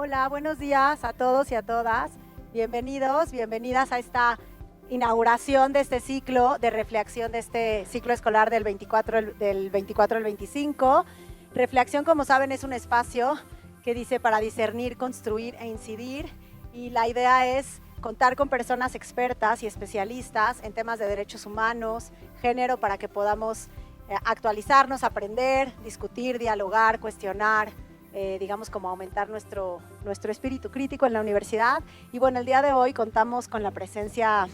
Hola, buenos días a todos y a todas. Bienvenidos, bienvenidas a esta inauguración de este ciclo de reflexión de este ciclo escolar del 24 al 25. Reflexión, como saben, es un espacio que dice para discernir, construir e incidir, y la idea es contar con personas expertas y especialistas en temas de derechos humanos, género, para que podamos actualizarnos, aprender, discutir, dialogar, cuestionar, digamos, como aumentar nuestro espíritu crítico en la universidad. Y bueno, el día de hoy contamos con la presencia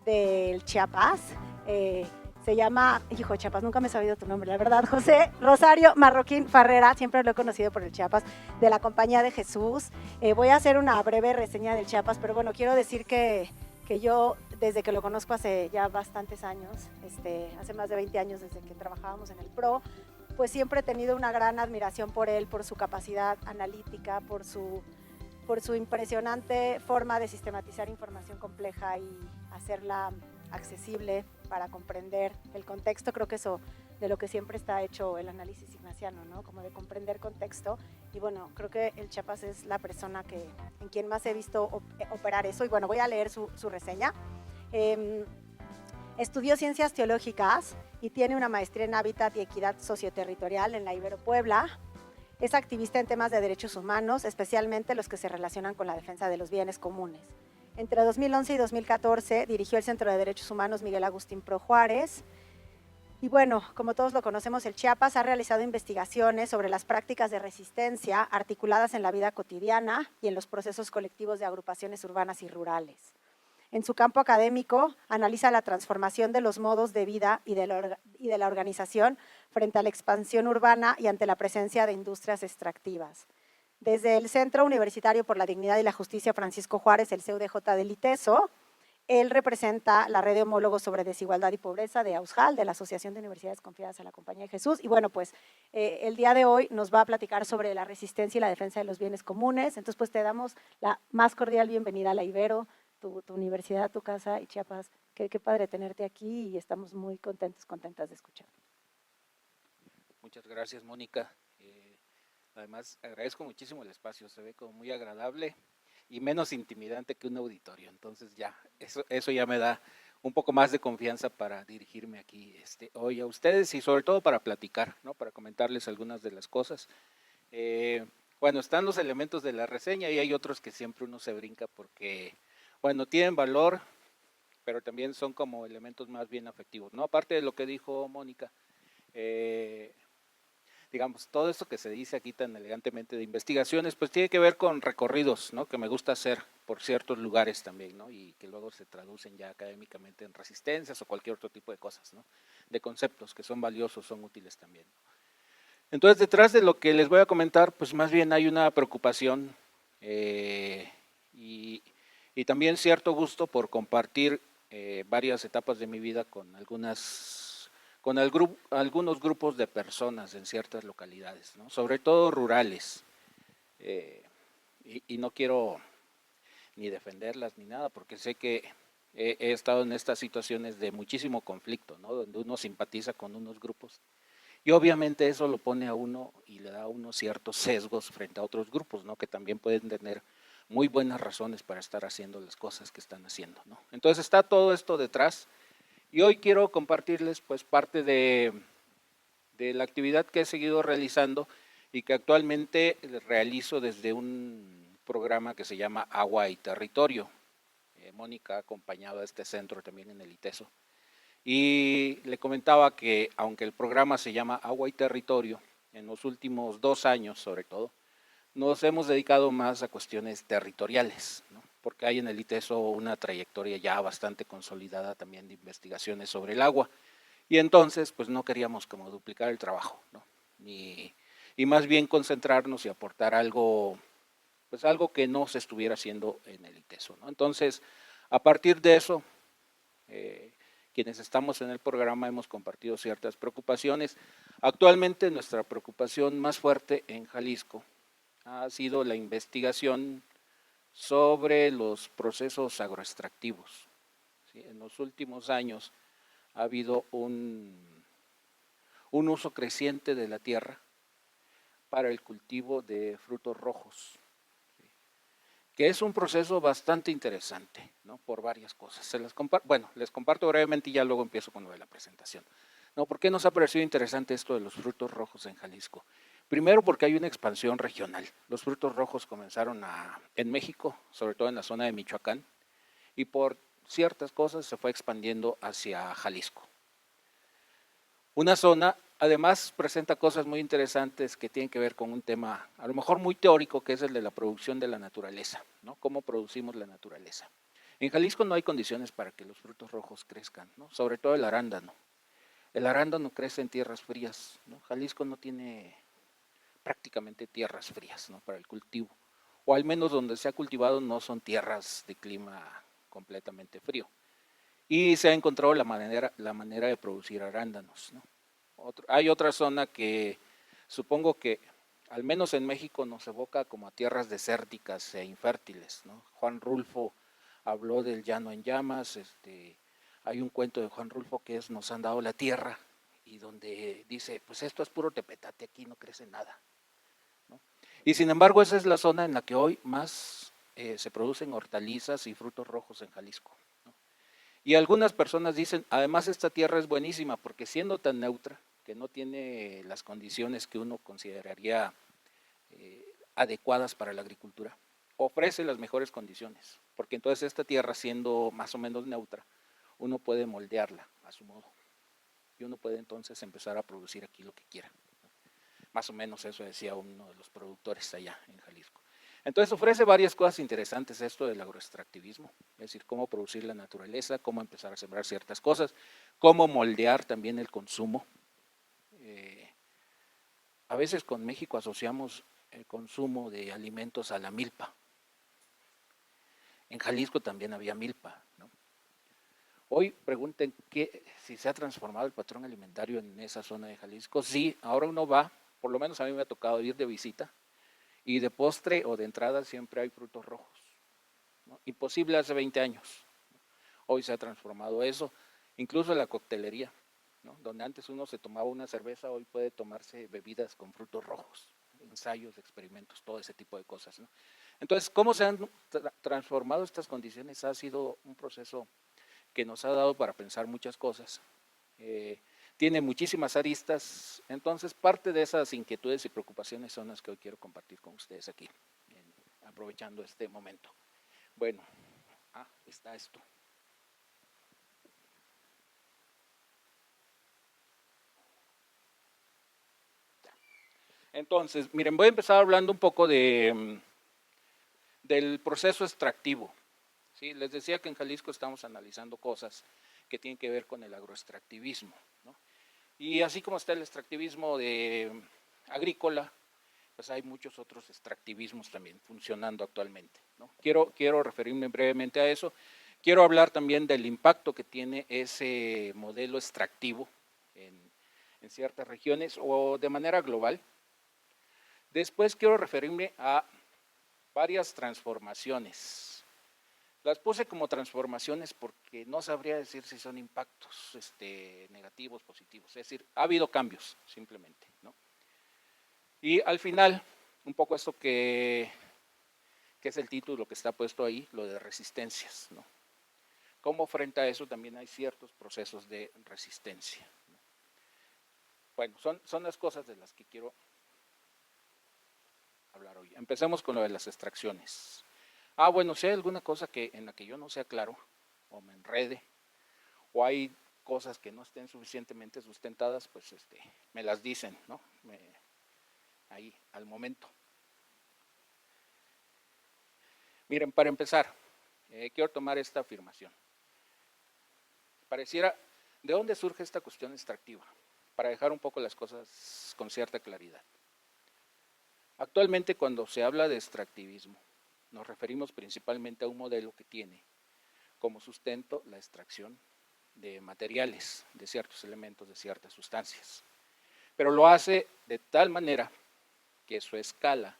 del Chiapas. Se llama, hijo, Chiapas, nunca me he sabido tu nombre, la verdad, José Rosario Marroquín Farrera, siempre lo he conocido por el Chiapas, de la Compañía de Jesús. Voy a hacer una breve reseña del Chiapas, pero bueno, quiero decir que yo, desde que lo conozco hace ya bastantes años, hace más de 20 años desde que trabajábamos en el PRO, pues siempre he tenido una gran admiración por él, por su capacidad analítica, por su impresionante forma de sistematizar información compleja y hacerla accesible para comprender el contexto. Creo que eso de lo que siempre está hecho el análisis ignaciano, ¿no? Como de comprender contexto. Y bueno, creo que el Chiapas es la persona en quien más he visto operar eso. Y bueno, voy a leer su reseña. Estudió Ciencias Teológicas y tiene una maestría en Hábitat y Equidad Socioterritorial en la Ibero Puebla. Es activista en temas de derechos humanos, especialmente los que se relacionan con la defensa de los bienes comunes. Entre 2011 y 2014 dirigió el Centro de Derechos Humanos Miguel Agustín Pro Juárez. Y bueno, como todos lo conocemos, el Chiapas ha realizado investigaciones sobre las prácticas de resistencia articuladas en la vida cotidiana y en los procesos colectivos de agrupaciones urbanas y rurales. En su campo académico, analiza la transformación de los modos de vida y de la organización frente a la expansión urbana y ante la presencia de industrias extractivas. Desde el Centro Universitario por la Dignidad y la Justicia Francisco Juárez, el CUDJ del ITESO, él representa la red de homólogos sobre desigualdad y pobreza de AUSJAL, de la Asociación de Universidades Confiadas a la Compañía de Jesús. Y bueno, pues el día de hoy nos va a platicar sobre la resistencia y la defensa de los bienes comunes. Entonces, pues te damos la más cordial bienvenida a la Ibero, tu universidad, tu casa, y Chiapas. Qué padre tenerte aquí y estamos muy contentas de escuchar. Muchas gracias, Mónica. Además, agradezco muchísimo el espacio, se ve como muy agradable y menos intimidante que un auditorio. Entonces ya, eso ya me da un poco más de confianza para dirigirme aquí hoy a ustedes y sobre todo para platicar, ¿no? Para comentarles algunas de las cosas. Bueno, están los elementos de la reseña y hay otros que siempre uno se brinca porque, bueno, tienen valor, pero también son como elementos más bien afectivos, ¿no? Aparte de lo que dijo Mónica, digamos, todo esto que se dice aquí tan elegantemente de investigaciones, pues tiene que ver con recorridos, ¿no? Que me gusta hacer por ciertos lugares también, ¿no? Y que luego se traducen ya académicamente en resistencias o cualquier otro tipo de cosas, ¿no? De conceptos que son valiosos, son útiles también. Entonces, detrás de lo que les voy a comentar, pues más bien hay una preocupación y también cierto gusto por compartir varias etapas de mi vida con algunos grupos de personas en ciertas localidades, ¿no? Sobre todo rurales. Y no quiero ni defenderlas ni nada, porque sé que he estado en estas situaciones de muchísimo conflicto, ¿no? Donde uno simpatiza con unos grupos y obviamente eso lo pone a uno y le da a uno ciertos sesgos frente a otros grupos, ¿no? Que también pueden tener muy buenas razones para estar haciendo las cosas que están haciendo, ¿no? Entonces está todo esto detrás y hoy quiero compartirles pues parte de la actividad que he seguido realizando y que actualmente realizo desde un programa que se llama Agua y Territorio. Mónica ha acompañado a este centro también en el ITESO. Y le comentaba que aunque el programa se llama Agua y Territorio, en los últimos 2 años sobre todo, nos hemos dedicado más a cuestiones territoriales, ¿no? Porque hay en el ITESO una trayectoria ya bastante consolidada también de investigaciones sobre el agua. Y entonces, pues no queríamos como duplicar el trabajo, ¿no? Y más bien concentrarnos y aportar algo, pues algo que no se estuviera haciendo en el ITESO, ¿no? Entonces, a partir de eso, quienes estamos en el programa hemos compartido ciertas preocupaciones. Actualmente nuestra preocupación más fuerte en Jalisco ha sido la investigación sobre los procesos agroextractivos. ¿Sí? En los últimos años ha habido un uso creciente de la tierra para el cultivo de frutos rojos. ¿Sí? que es un proceso bastante interesante, ¿no? Por varias cosas. Les comparto brevemente y ya luego empiezo con lo de la presentación. ¿No? ¿Por qué nos ha parecido interesante esto de los frutos rojos en Jalisco? Primero porque hay una expansión regional. Los frutos rojos comenzaron en México, sobre todo en la zona de Michoacán, y por ciertas cosas se fue expandiendo hacia Jalisco. Una zona, además, presenta cosas muy interesantes que tienen que ver con un tema, a lo mejor muy teórico, que es el de la producción de la naturaleza, ¿no? Cómo producimos la naturaleza. En Jalisco no hay condiciones para que los frutos rojos crezcan, ¿no? Sobre todo el arándano. El arándano crece en tierras frías, ¿no? Jalisco no tiene prácticamente tierras frías, ¿no? Para el cultivo, o al menos donde se ha cultivado no son tierras de clima completamente frío. Y se ha encontrado la manera de producir arándanos, ¿no? Hay otra zona que supongo que al menos en México nos evoca como a tierras desérticas e infértiles, ¿no? Juan Rulfo habló del llano en llamas, hay un cuento de Juan Rulfo que es Nos han dado la tierra, y donde dice, pues esto es puro tepetate, aquí no crece nada, ¿no? Y sin embargo esa es la zona en la que hoy más se producen hortalizas y frutos rojos en Jalisco, ¿no? Y algunas personas dicen, además esta tierra es buenísima porque siendo tan neutra, que no tiene las condiciones que uno consideraría adecuadas para la agricultura, ofrece las mejores condiciones, porque entonces esta tierra siendo más o menos neutra, uno puede moldearla a su modo y uno puede entonces empezar a producir aquí lo que quiera. Más o menos eso decía uno de los productores allá en Jalisco. Entonces ofrece varias cosas interesantes esto del agroextractivismo, es decir, cómo producir la naturaleza, cómo empezar a sembrar ciertas cosas, cómo moldear también el consumo. A veces con México asociamos el consumo de alimentos a la milpa. En Jalisco también había milpa, ¿no? Hoy pregunten si se ha transformado el patrón alimentario en esa zona de Jalisco. Sí, ahora uno va, por lo menos a mí me ha tocado ir de visita, y de postre o de entrada siempre hay frutos rojos, ¿no? Imposible hace 20 años. Hoy se ha transformado eso, incluso la coctelería, ¿no? Donde antes uno se tomaba una cerveza, hoy puede tomarse bebidas con frutos rojos, ensayos, experimentos, todo ese tipo de cosas, ¿no? Entonces, ¿cómo se han transformado estas condiciones? Ha sido un proceso que nos ha dado para pensar muchas cosas. Tiene muchísimas aristas, entonces parte de esas inquietudes y preocupaciones son las que hoy quiero compartir con ustedes aquí, aprovechando este momento. Bueno, está esto. Entonces, miren, voy a empezar hablando un poco del proceso extractivo. ¿Sí? Les decía que en Jalisco estamos analizando cosas que tienen que ver con el agroextractivismo, ¿no? Y así como está el extractivismo agrícola, pues hay muchos otros extractivismos también funcionando actualmente, ¿no? Quiero referirme brevemente a eso. Quiero hablar también del impacto que tiene ese modelo extractivo en ciertas regiones o de manera global. Después quiero referirme a varias transformaciones. Las puse como transformaciones porque no sabría decir si son impactos negativos, positivos. Es decir, ha habido cambios simplemente, ¿no? Y al final, un poco esto que es el título que está puesto ahí, lo de resistencias, ¿no? Cómo frente a eso también hay ciertos procesos de resistencia, ¿no? Bueno, son las cosas de las que quiero hablar hoy. Empecemos con lo de las extracciones. Bueno, si hay alguna cosa en la que yo no sea claro, o me enrede, o hay cosas que no estén suficientemente sustentadas, pues me las dicen, ¿no? Ahí, al momento. Miren, para empezar, quiero tomar esta afirmación. Pareciera, ¿de dónde surge esta cuestión extractiva? Para dejar un poco las cosas con cierta claridad. Actualmente, cuando se habla de extractivismo, nos referimos principalmente a un modelo que tiene como sustento la extracción de materiales, de ciertos elementos, de ciertas sustancias. Pero lo hace de tal manera que su escala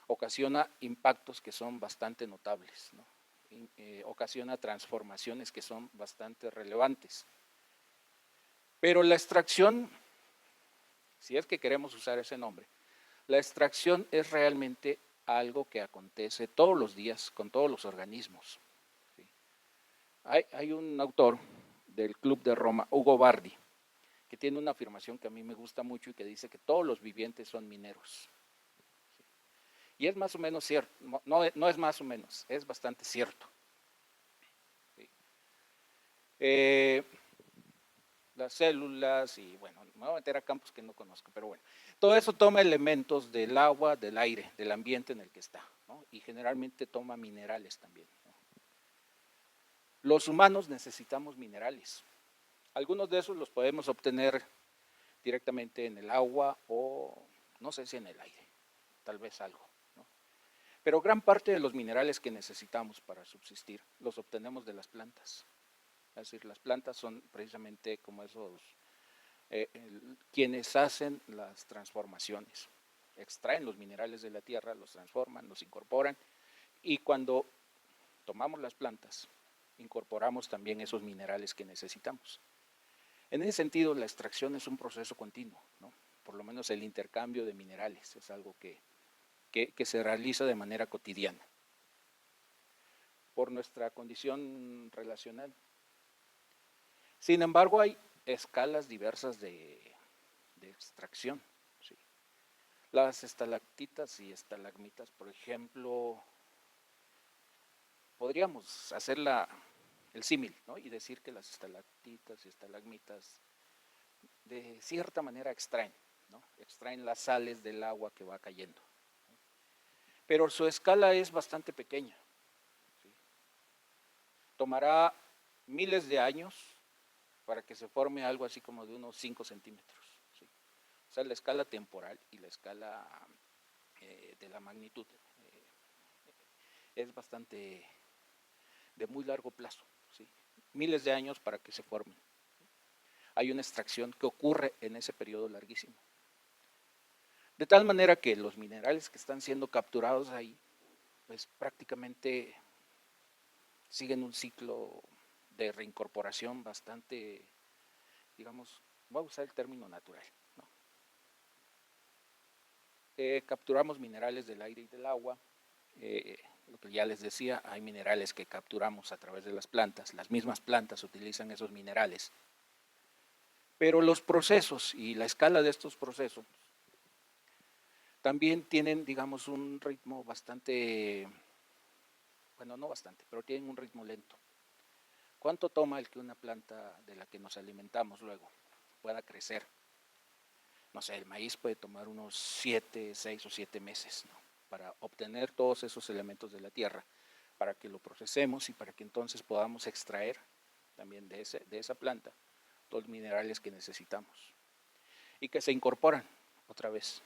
ocasiona impactos que son bastante notables, ¿no? Ocasiona transformaciones que son bastante relevantes. Pero la extracción, si es que queremos usar ese nombre, la extracción es realmente algo que acontece todos los días con todos los organismos. ¿Sí? Hay un autor del Club de Roma, Ugo Bardi, que tiene una afirmación que a mí me gusta mucho y que dice que todos los vivientes son mineros. ¿Sí? Y es más o menos cierto, no es más o menos, es bastante cierto. ¿Sí? Las células y bueno, me voy a meter a campos que no conozco, pero bueno, todo eso toma elementos del agua, del aire, del ambiente en el que está, ¿no? Y generalmente toma minerales también, ¿no? Los humanos necesitamos minerales. Algunos de esos los podemos obtener directamente en el agua o no sé si en el aire, tal vez algo, ¿no? Pero gran parte de los minerales que necesitamos para subsistir los obtenemos de las plantas. Es decir, las plantas son precisamente como esos quienes hacen las transformaciones. Extraen los minerales de la tierra, los transforman, los incorporan y cuando tomamos las plantas, incorporamos también esos minerales que necesitamos. En ese sentido, la extracción es un proceso continuo, ¿no? Por lo menos el intercambio de minerales es algo que se realiza de manera cotidiana. Por nuestra condición relacional. Sin embargo, hay escalas diversas de extracción. ¿Sí? Las estalactitas y estalagmitas, por ejemplo, podríamos hacer el símil, ¿no? Y decir que las estalactitas y estalagmitas de cierta manera extraen, ¿no? Extraen las sales del agua que va cayendo. ¿No? Pero su escala es bastante pequeña. ¿Sí? Tomará miles de años para que se forme algo así como de unos 5 centímetros. ¿Sí? O sea, la escala temporal y la escala de la magnitud es bastante de muy largo plazo. ¿Sí? Miles de años para que se formen. Hay una extracción que ocurre en ese periodo larguísimo. De tal manera que los minerales que están siendo capturados ahí, pues prácticamente siguen un ciclo de reincorporación bastante, digamos, voy a usar el término natural, ¿no? Capturamos minerales del aire y del agua, lo que ya les decía, hay minerales que capturamos a través de las mismas plantas utilizan esos minerales, pero los procesos y la escala de estos procesos también tienen, digamos, un ritmo bastante, bueno, no bastante, pero tienen un ritmo lento. ¿Cuánto toma el que una planta de la que nos alimentamos luego pueda crecer? No sé, el maíz puede tomar unos 7, 6 o 7 meses, ¿no? Para obtener todos esos elementos de la tierra, para que lo procesemos y para que entonces podamos extraer también de esa planta los minerales que necesitamos y que se incorporan otra vez.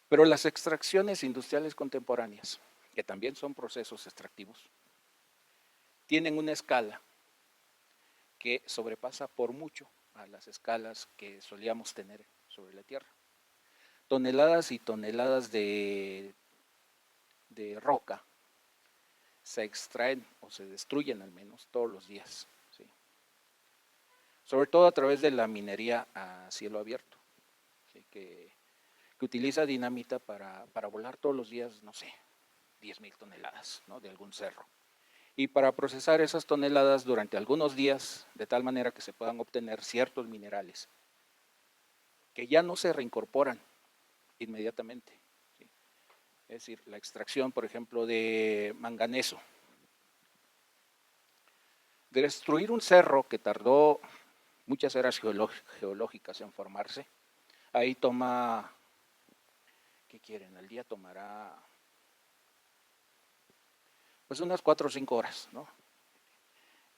Pero las extracciones industriales contemporáneas, que también son procesos extractivos, tienen una escala que sobrepasa por mucho a las escalas que solíamos tener sobre la Tierra. Toneladas y toneladas de roca se extraen o se destruyen al menos todos los días, ¿sí? Sobre todo a través de la minería a cielo abierto, ¿sí? que utiliza dinamita para volar todos los días, no sé, 10,000 toneladas, ¿no? De algún cerro. Y para procesar esas toneladas durante algunos días, de tal manera que se puedan obtener ciertos minerales que ya no se reincorporan inmediatamente. ¿Sí? Es decir, la extracción, por ejemplo, de manganeso. De destruir un cerro que tardó muchas eras geológicas en formarse, ahí toma, ¿qué quieren? Al día tomará pues unas 4 o 5 horas, ¿no?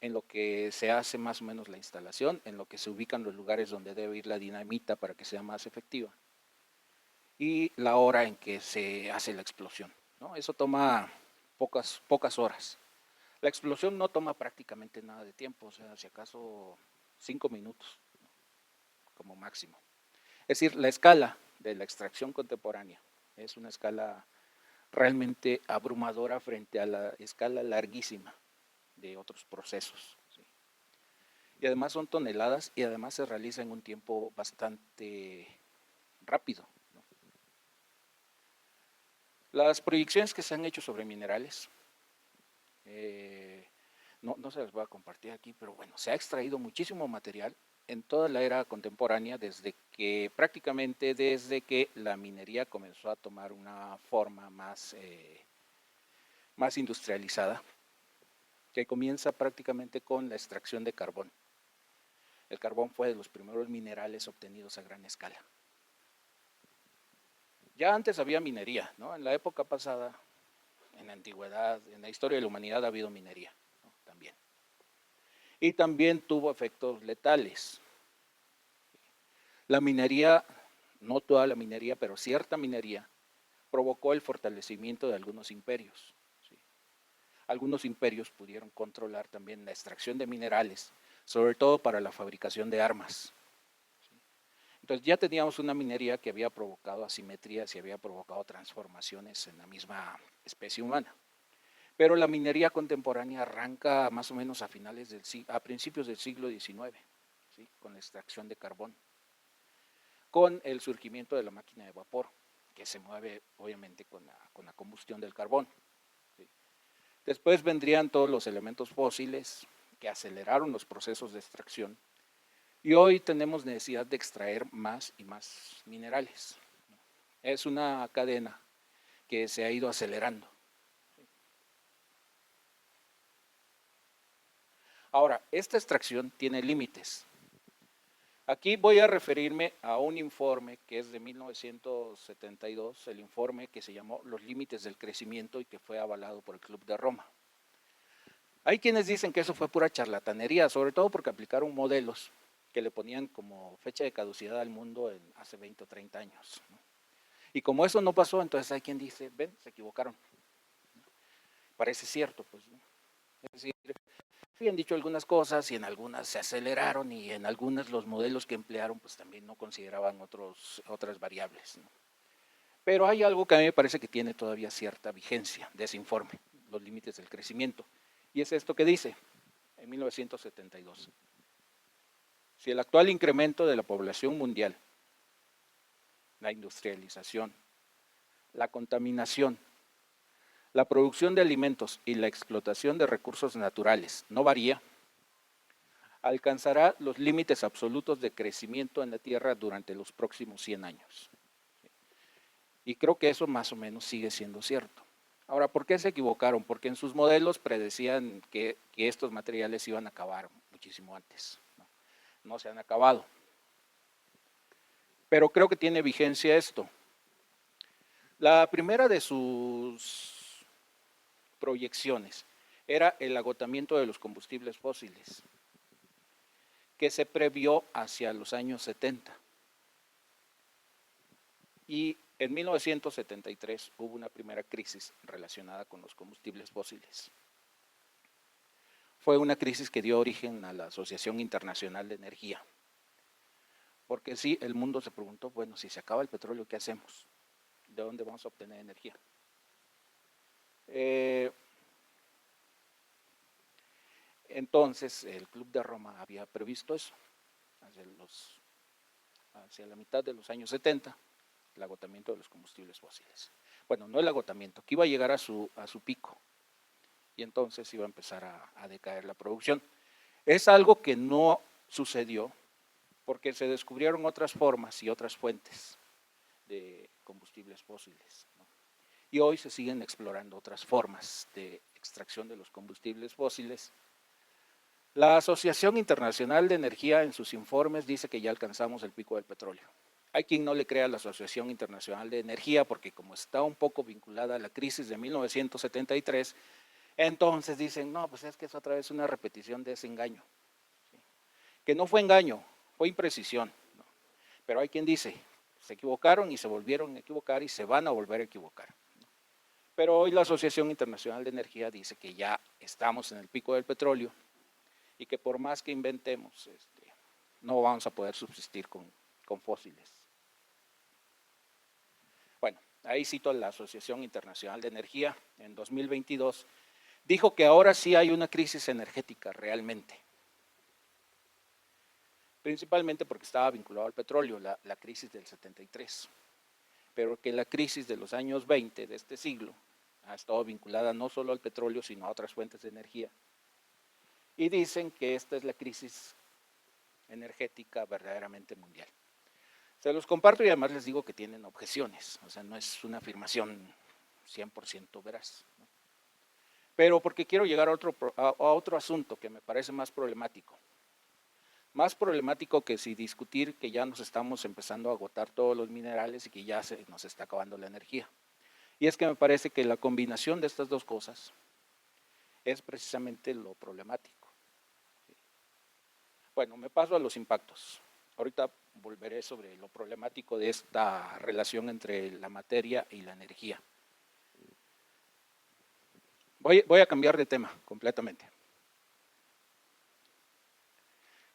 En lo que se hace más o menos la instalación, en lo que se ubican los lugares donde debe ir la dinamita para que sea más efectiva, y la hora en que se hace la explosión, ¿no? Eso toma pocas horas. La explosión no toma prácticamente nada de tiempo, o sea, si acaso 5 minutos, ¿no? Como máximo. Es decir, la escala de la extracción contemporánea es una escala realmente abrumadora frente a la escala larguísima de otros procesos. ¿Sí? Y además son toneladas y además se realiza en un tiempo bastante rápido, ¿no? Las proyecciones que se han hecho sobre minerales, no se las voy a compartir aquí, pero bueno, se ha extraído muchísimo material en toda la era contemporánea prácticamente desde que la minería comenzó a tomar una forma más industrializada, que comienza prácticamente con la extracción de carbón. El carbón fue de los primeros minerales obtenidos a gran escala. Ya antes había minería, ¿no? En la época pasada, en la antigüedad, en la historia de la humanidad ha habido minería, ¿no? También. Y también tuvo efectos letales. La minería, no toda la minería, pero cierta minería, provocó el fortalecimiento de algunos imperios. ¿Sí? Algunos imperios pudieron controlar también la extracción de minerales, sobre todo para la fabricación de armas. ¿Sí? Entonces ya teníamos una minería que había provocado asimetrías y había provocado transformaciones en la misma especie humana. Pero la minería contemporánea arranca más o menos a principios del siglo XIX, ¿sí? Con la extracción de carbón, con el surgimiento de la máquina de vapor, que se mueve obviamente con la combustión del carbón. ¿Sí? Después vendrían todos los elementos fósiles que aceleraron los procesos de extracción y hoy tenemos necesidad de extraer más y más minerales. Es una cadena que se ha ido acelerando. Ahora, esta extracción tiene límites. Aquí voy a referirme a un informe que es de 1972, el informe que se llamó Los límites del crecimiento y que fue avalado por el Club de Roma. Hay quienes dicen que eso fue pura charlatanería, sobre todo porque aplicaron modelos que le ponían como fecha de caducidad al mundo hace 20 o 30 años. ¿No? Y como eso no pasó, entonces hay quien dice, ven, se equivocaron. Parece cierto, pues. ¿No? Es decir, habían dicho algunas cosas y en algunas se aceleraron y en algunas los modelos que emplearon pues también no consideraban otras variables. ¿No? Pero hay algo que a mí me parece que tiene todavía cierta vigencia de ese informe, los límites del crecimiento. Y es esto que dice en 1972. Si el actual incremento de la población mundial, la industrialización, la contaminación, la producción de alimentos y la explotación de recursos naturales no varía, alcanzará los límites absolutos de crecimiento en la Tierra durante los próximos 100 años. Y creo que eso más o menos sigue siendo cierto. Ahora, ¿por qué se equivocaron? Porque en sus modelos predecían que estos materiales iban a acabar muchísimo antes. No se han acabado. Pero creo que tiene vigencia esto. La primera de sus proyecciones era el agotamiento de los combustibles fósiles, que se previó hacia los años 70. Y en 1973 hubo una primera crisis relacionada con los combustibles fósiles. Fue una crisis que dio origen a la Asociación Internacional de Energía. Porque sí, el mundo se preguntó, bueno, si se acaba el petróleo, ¿qué hacemos? ¿De dónde vamos a obtener energía? Entonces, el Club de Roma había previsto eso, hacia la mitad de los años 70, el agotamiento de los combustibles fósiles. Bueno, no el agotamiento, que iba a llegar a su pico, y entonces iba a empezar a decaer la producción. Es algo que no sucedió porque se descubrieron otras formas y otras fuentes de combustibles fósiles, ¿no? Y hoy se siguen explorando otras formas de extracción de los combustibles fósiles. La Asociación Internacional de Energía en sus informes dice que ya alcanzamos el pico del petróleo. Hay quien no le crea a la Asociación Internacional de Energía porque como está un poco vinculada a la crisis de 1973, entonces dicen, no, pues es que es otra vez una repetición de ese engaño. ¿Sí? Que no fue engaño, fue imprecisión. ¿No? Pero hay quien dice, se equivocaron y se volvieron a equivocar y se van a volver a equivocar. ¿No? Pero hoy la Asociación Internacional de Energía dice que ya estamos en el pico del petróleo y que por más que inventemos, no vamos a poder subsistir con fósiles. Bueno, ahí cito a la Asociación Internacional de Energía en 2022, dijo que ahora sí hay una crisis energética realmente. Principalmente porque estaba vinculado al petróleo, la crisis del 73. pero que la crisis de los años 20 de este siglo ha estado vinculada no solo al petróleo, sino a otras fuentes de energía. Y dicen que esta es la crisis energética verdaderamente mundial. Se los comparto y además les digo que tienen objeciones, o sea, no es una afirmación 100% veraz, ¿no? Pero porque quiero llegar a otro asunto que me parece más problemático. Más problemático que si discutir que ya nos estamos empezando a agotar todos los minerales y que ya se nos está acabando la energía. Y es que me parece que la combinación de estas dos cosas es precisamente lo problemático. Bueno, me paso a los impactos. Ahorita volveré sobre lo problemático de esta relación entre la materia y la energía. Voy a cambiar de tema completamente.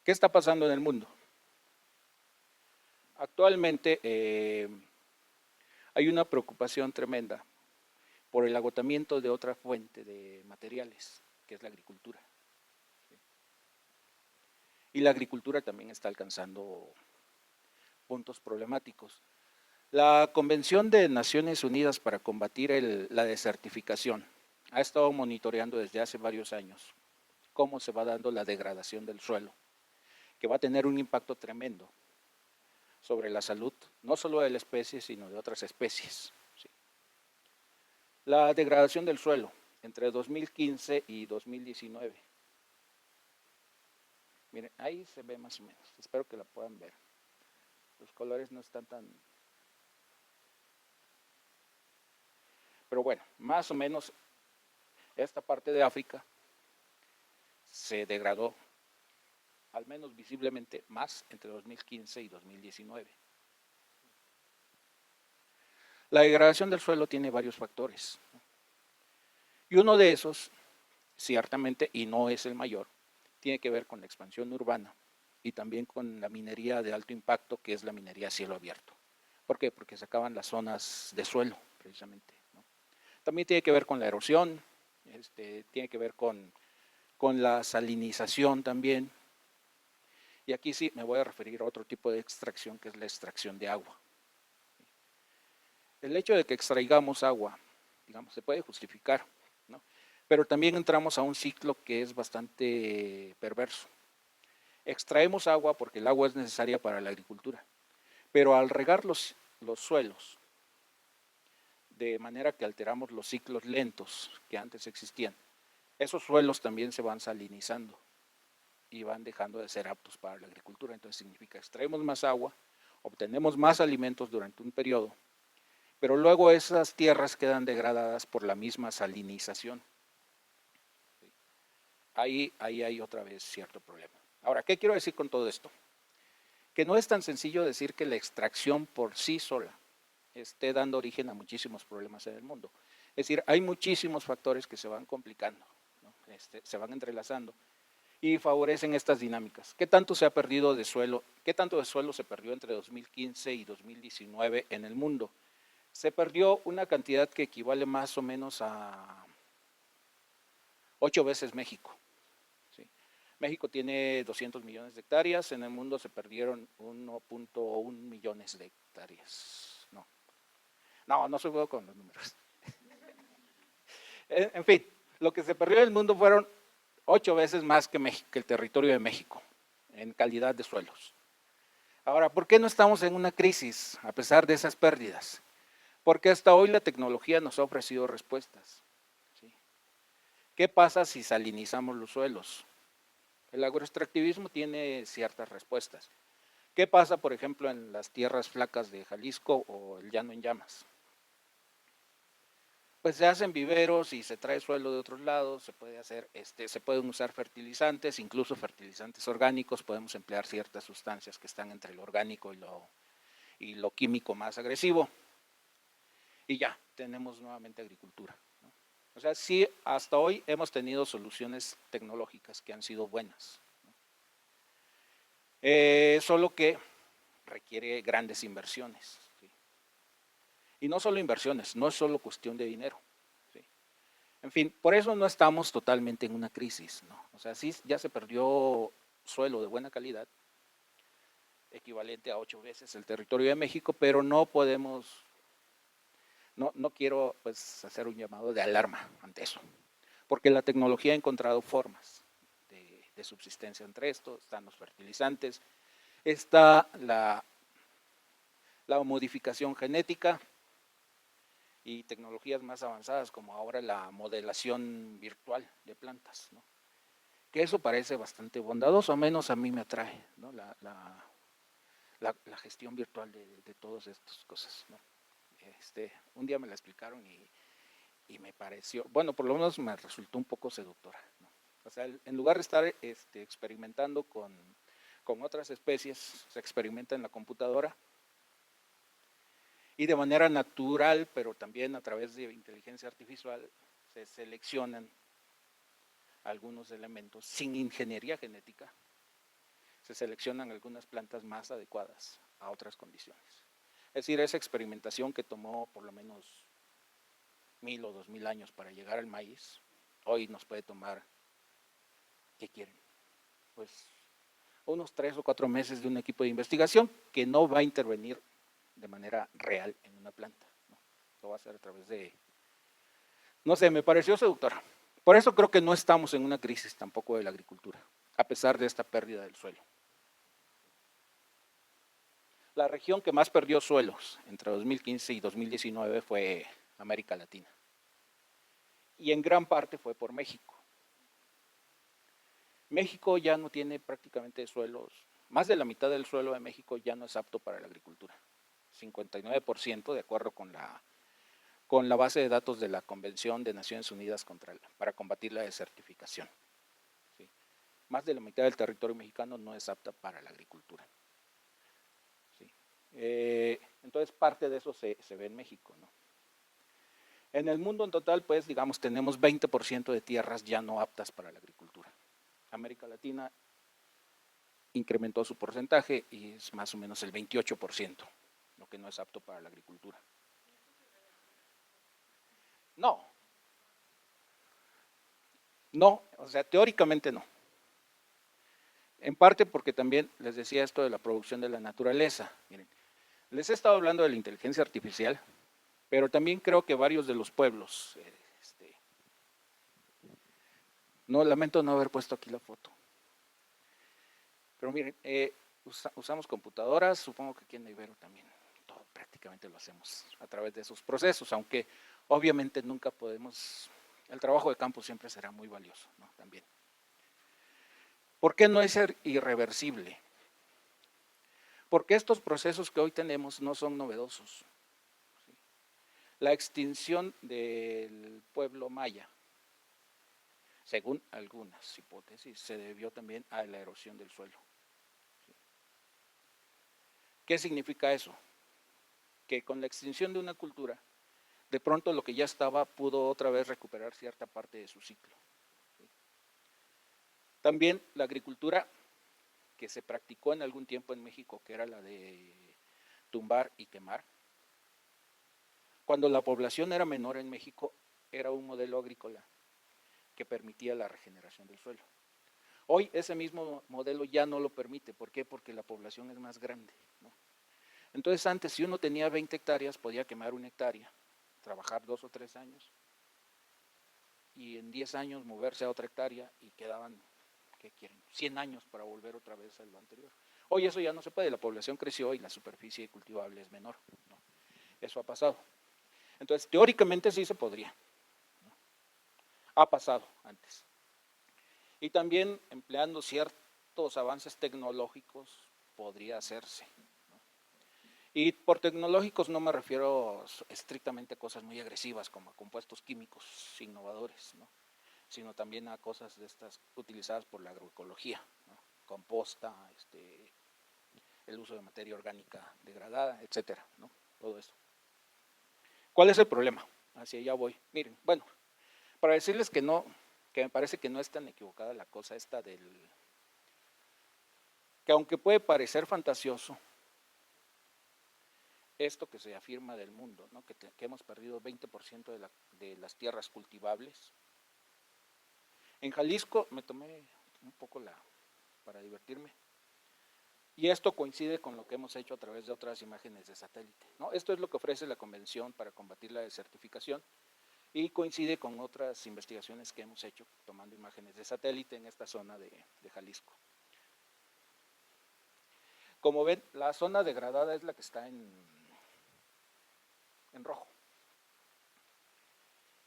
¿Qué está pasando en el mundo? Actualmente hay una preocupación tremenda por el agotamiento de otra fuente de materiales, que es la agricultura. Y la agricultura también está alcanzando puntos problemáticos. La Convención de Naciones Unidas para combatir la desertificación ha estado monitoreando desde hace varios años cómo se va dando la degradación del suelo, que va a tener un impacto tremendo sobre la salud, no solo de la especie, sino de otras especies. ¿Sí? La degradación del suelo entre 2015 y 2019. Miren, ahí se ve más o menos, espero que la puedan ver. Los colores no están tan... Pero bueno, más o menos esta parte de África se degradó, al menos visiblemente, más entre 2015 y 2019. La degradación del suelo tiene varios factores. Y uno de esos, ciertamente, y no es el mayor, tiene que ver con la expansión urbana y también con la minería de alto impacto, que es la minería a cielo abierto. ¿Por qué? Porque se acaban las zonas de suelo, precisamente, ¿no? También tiene que ver con la erosión, tiene que ver con la salinización también. Y aquí sí me voy a referir a otro tipo de extracción, que es la extracción de agua. El hecho de que extraigamos agua, digamos, se puede justificar, ¿no? Pero también entramos a un ciclo que es bastante perverso. Extraemos agua porque el agua es necesaria para la agricultura, pero al regar los suelos, de manera que alteramos los ciclos lentos que antes existían, esos suelos también se van salinizando y van dejando de ser aptos para la agricultura. Entonces significa extraemos más agua, obtenemos más alimentos durante un periodo, pero luego esas tierras quedan degradadas por la misma salinización. Ahí hay otra vez cierto problema. Ahora, ¿qué quiero decir con todo esto? Que no es tan sencillo decir que la extracción por sí sola esté dando origen a muchísimos problemas en el mundo. Es decir, hay muchísimos factores que se van complicando, ¿no? Se van entrelazando y favorecen estas dinámicas. ¿Qué tanto se ha perdido de suelo? ¿Qué tanto de suelo se perdió entre 2015 y 2019 en el mundo? Se perdió una cantidad que equivale más o menos a 8 veces México. ¿Sí? México tiene 200 millones de hectáreas, en el mundo se perdieron 1.1 millones de hectáreas. No soy bueno con los números. En fin, lo que se perdió en el mundo fueron 8 veces más que el territorio de México en calidad de suelos. Ahora, ¿por qué no estamos en una crisis a pesar de esas pérdidas? Porque hasta hoy la tecnología nos ha ofrecido respuestas. ¿Sí? ¿Qué pasa si salinizamos los suelos? El agroextractivismo tiene ciertas respuestas. ¿Qué pasa, por ejemplo, en las tierras flacas de Jalisco o el Llano en Llamas? Pues se hacen viveros y se trae suelo de otros lados, se pueden usar fertilizantes, incluso fertilizantes orgánicos, podemos emplear ciertas sustancias que están entre lo orgánico y lo químico más agresivo, y ya, tenemos nuevamente agricultura, ¿no? O sea, sí, hasta hoy hemos tenido soluciones tecnológicas que han sido buenas, ¿no? Solo que requiere grandes inversiones. Y no solo inversiones, no es solo cuestión de dinero. ¿Sí? En fin, por eso no estamos totalmente en una crisis, ¿no? O sea, sí ya se perdió suelo de buena calidad, equivalente a 8 veces el territorio de México, pero no podemos no quiero pues hacer un llamado de alarma ante eso, porque la tecnología ha encontrado formas de subsistencia entre esto, están los fertilizantes, está la modificación genética y tecnologías más avanzadas como ahora la modelación virtual de plantas, ¿no? Que eso parece bastante bondadoso, al menos a mí me atrae, ¿no? La gestión virtual de todas estas cosas, ¿no? Un día me la explicaron y me pareció, bueno, por lo menos me resultó un poco seductora, ¿no? O sea, en lugar de estar experimentando con otras especies, se experimenta en la computadora y de manera natural, pero también a través de inteligencia artificial, se seleccionan algunos elementos sin ingeniería genética, se seleccionan algunas plantas más adecuadas a otras condiciones. Es decir, esa experimentación que tomó por lo menos 1000 o 2000 años para llegar al maíz, hoy nos puede tomar, ¿qué quieren? Pues unos 3 o 4 meses de un equipo de investigación que no va a intervenir de manera real en una planta, ¿no? Lo va a hacer a través de, no sé, me pareció seductora. Por eso creo que no estamos en una crisis tampoco de la agricultura, a pesar de esta pérdida del suelo. La región que más perdió suelos entre 2015 y 2019 fue América Latina. Y en gran parte fue por México. México ya no tiene prácticamente suelos, más de la mitad del suelo de México ya no es apto para la agricultura. 59% de acuerdo con la base de datos de la Convención de Naciones Unidas para combatir la desertificación. ¿Sí? Más de la mitad del territorio mexicano no es apta para la agricultura. ¿Sí? Entonces parte de eso se ve en México, ¿no? En el mundo en total, pues digamos, tenemos 20% de tierras ya no aptas para la agricultura. América Latina incrementó su porcentaje y es más o menos el 28%, lo que no es apto para la agricultura. No, o sea, teóricamente no. En parte porque también les decía esto de la producción de la naturaleza. Miren, les he estado hablando de la inteligencia artificial, pero también creo que varios de los pueblos, no, lamento no haber puesto aquí la foto, pero miren, usamos computadoras, supongo que aquí en Ibero también, todo prácticamente lo hacemos a través de esos procesos, aunque obviamente nunca podemos, el trabajo de campo siempre será muy valioso, ¿no? También. ¿Por qué no es irreversible? Porque estos procesos que hoy tenemos no son novedosos. ¿Sí? La extinción del pueblo maya, según algunas hipótesis, se debió también a la erosión del suelo. ¿Sí? ¿Qué significa eso? Que con la extinción de una cultura, de pronto lo que ya estaba pudo otra vez recuperar cierta parte de su ciclo. ¿Sí? También la agricultura que se practicó en algún tiempo en México, que era la de tumbar y quemar, cuando la población era menor en México, era un modelo agrícola que permitía la regeneración del suelo. Hoy ese mismo modelo ya no lo permite. ¿Por qué? Porque la población es más grande, ¿no? Entonces antes, si uno tenía 20 hectáreas, podía quemar 1 hectárea, trabajar 2 o 3 años, y en 10 años moverse a otra hectárea y quedaban, ¿qué quieren? 100 años para volver otra vez a lo anterior. Hoy eso ya no se puede, la población creció y la superficie cultivable es menor, ¿no? Eso ha pasado. Entonces, teóricamente sí se podría, ¿no? Ha pasado antes. Y también empleando ciertos avances tecnológicos podría hacerse, ¿no? Y por tecnológicos no me refiero estrictamente a cosas muy agresivas como a compuestos químicos innovadores, ¿no? Sino también a cosas de estas utilizadas por la agroecología, ¿no? Composta, el uso de materia orgánica degradada, etcétera, ¿no? Todo eso. ¿Cuál es el problema? Hacia allá voy. Miren, bueno, para decirles que no, que me parece que no es tan equivocada la cosa esta que aunque puede parecer fantasioso, esto que se afirma del mundo, ¿no? que hemos perdido 20% de las tierras cultivables. En Jalisco me tomé un poco para divertirme, Y esto coincide con lo que hemos hecho a través de otras imágenes de satélite, ¿no? Esto es lo que ofrece la Convención para combatir la desertificación y coincide con otras investigaciones que hemos hecho tomando imágenes de satélite en esta zona de Jalisco. Como ven, la zona degradada es la que está en rojo.